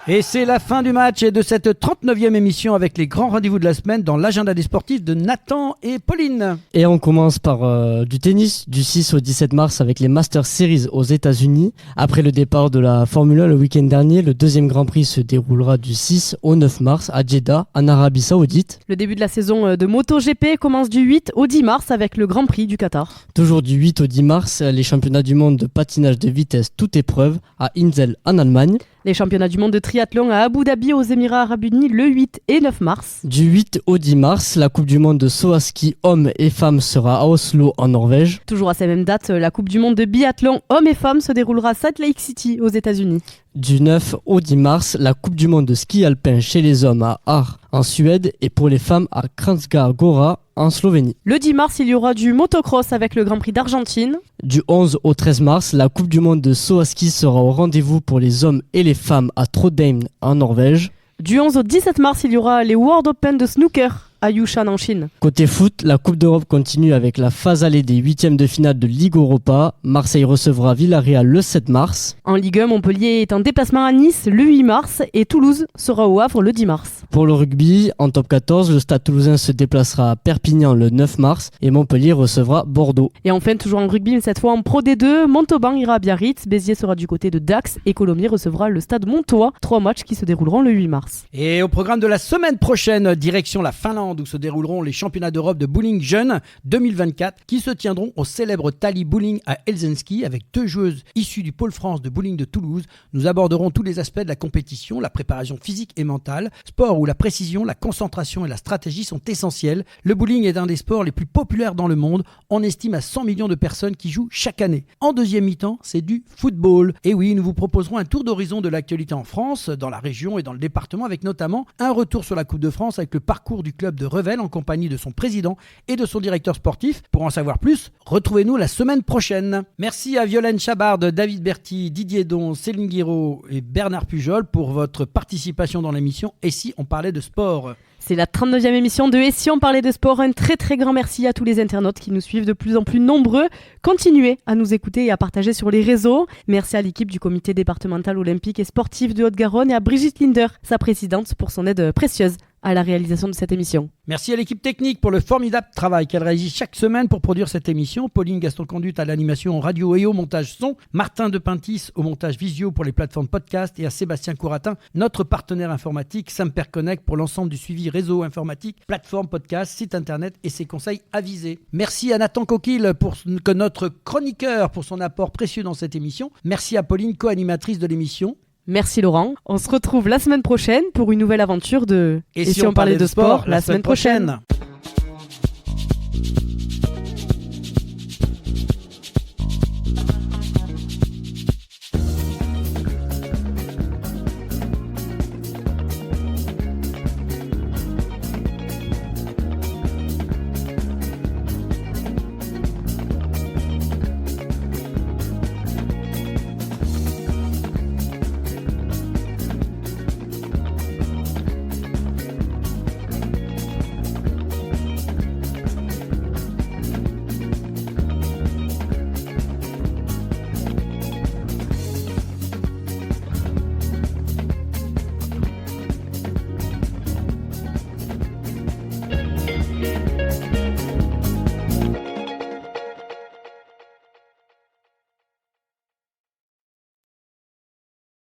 Et c'est la fin du match et de cette 39e émission avec les grands rendez-vous de la semaine dans l'agenda des sportifs de Nathan et Pauline. Et on commence par du tennis du 6 au 17 mars avec les Masters Series aux États-Unis. Après le départ de la Formule 1 le week-end dernier, le deuxième Grand Prix se déroulera du 6 au 9 mars à Jeddah, en Arabie Saoudite. Le début de la saison de MotoGP commence du 8 au 10 mars avec le Grand Prix du Qatar. Toujours du 8 au 10 mars, les championnats du monde de patinage de vitesse toute épreuve à Insel en Allemagne. Les championnats du monde de triathlon à Abu Dhabi aux Émirats Arabes Unis le 8 et 9 mars. Du 8 au 10 mars, la Coupe du monde de saut à ski hommes et femmes sera à Oslo en Norvège. Toujours à ces mêmes dates, la Coupe du monde de biathlon hommes et femmes se déroulera à Salt Lake City aux États-Unis. Du 9 au 10 mars, la Coupe du monde de ski alpin chez les hommes à Aar en Suède et pour les femmes à Kranjska Gora en Slovénie. Le 10 mars, il y aura du motocross avec le Grand Prix d'Argentine. Du 11 au 13 mars, la Coupe du monde de saut à ski sera au rendez-vous pour les hommes et les femmes à Trondheim en Norvège. Du 11 au 17 mars, il y aura les World Open de snooker à Yushan en Chine. Côté foot, la Coupe d'Europe continue avec la phase allée des 8e de finale de Ligue Europa. Marseille recevra Villarreal le 7 mars. En Ligue 1, Montpellier est en déplacement à Nice le 8 mars et Toulouse sera au Havre le 10 mars. Pour le rugby, en top 14, le Stade Toulousain se déplacera à Perpignan le 9 mars et Montpellier recevra Bordeaux. Et enfin, toujours en rugby, mais cette fois en Pro D2, Montauban ira à Biarritz, Béziers sera du côté de Dax et Colomiers recevra le Stade Montois. 3 matchs qui se dérouleront le 8 mars. Et au programme de la semaine prochaine, direction la Finlande où se dérouleront les championnats d'Europe de bowling jeune 2024 qui se tiendront au célèbre Tali Bowling à Helsinki avec 2 joueuses issues du pôle France de bowling de Toulouse. Nous aborderons tous les aspects de la compétition, la préparation physique et mentale, sport où la précision, la concentration et la stratégie sont essentielles. Le bowling est un des sports les plus populaires dans le monde. On estime à 100 millions de personnes qui jouent chaque année. En deuxième mi-temps, c'est du football. Et oui, nous vous proposerons un tour d'horizon de l'actualité en France, dans la région et dans le département, avec notamment un retour sur la Coupe de France avec le parcours du club de Revel en compagnie de son président et de son directeur sportif. Pour en savoir plus, retrouvez-nous la semaine prochaine. Merci à Violaine Chabard, David Berti, Didier Don, Céline Guiraud et Bernard Pujol pour votre participation dans l'émission Et si on parlait de sport. C'est la 39e émission de Et si on parlait de sport. Un très très grand merci à tous les internautes qui nous suivent de plus en plus nombreux. Continuez à nous écouter et à partager sur les réseaux. Merci à l'équipe du comité départemental olympique et sportif de Haute-Garonne et à Brigitte Linder, sa présidente, pour son aide précieuse à la réalisation de cette émission. Merci à l'équipe technique pour le formidable travail qu'elle réalise chaque semaine pour produire cette émission. Pauline Gaston-Conduite à l'animation radio et au montage son. Martin de Pintis au montage visio pour les plateformes podcast. Et à Sébastien Couratin, notre partenaire informatique, Samper Connect pour l'ensemble du suivi réseau informatique, plateforme podcast, site internet et ses conseils avisés. Merci à Nathan Coquille que notre chroniqueur pour son apport précieux dans cette émission. Merci à Pauline, co-animatrice de l'émission. Merci Laurent. On se retrouve la semaine prochaine pour une nouvelle aventure de Et si on parlait de sport la semaine prochaine.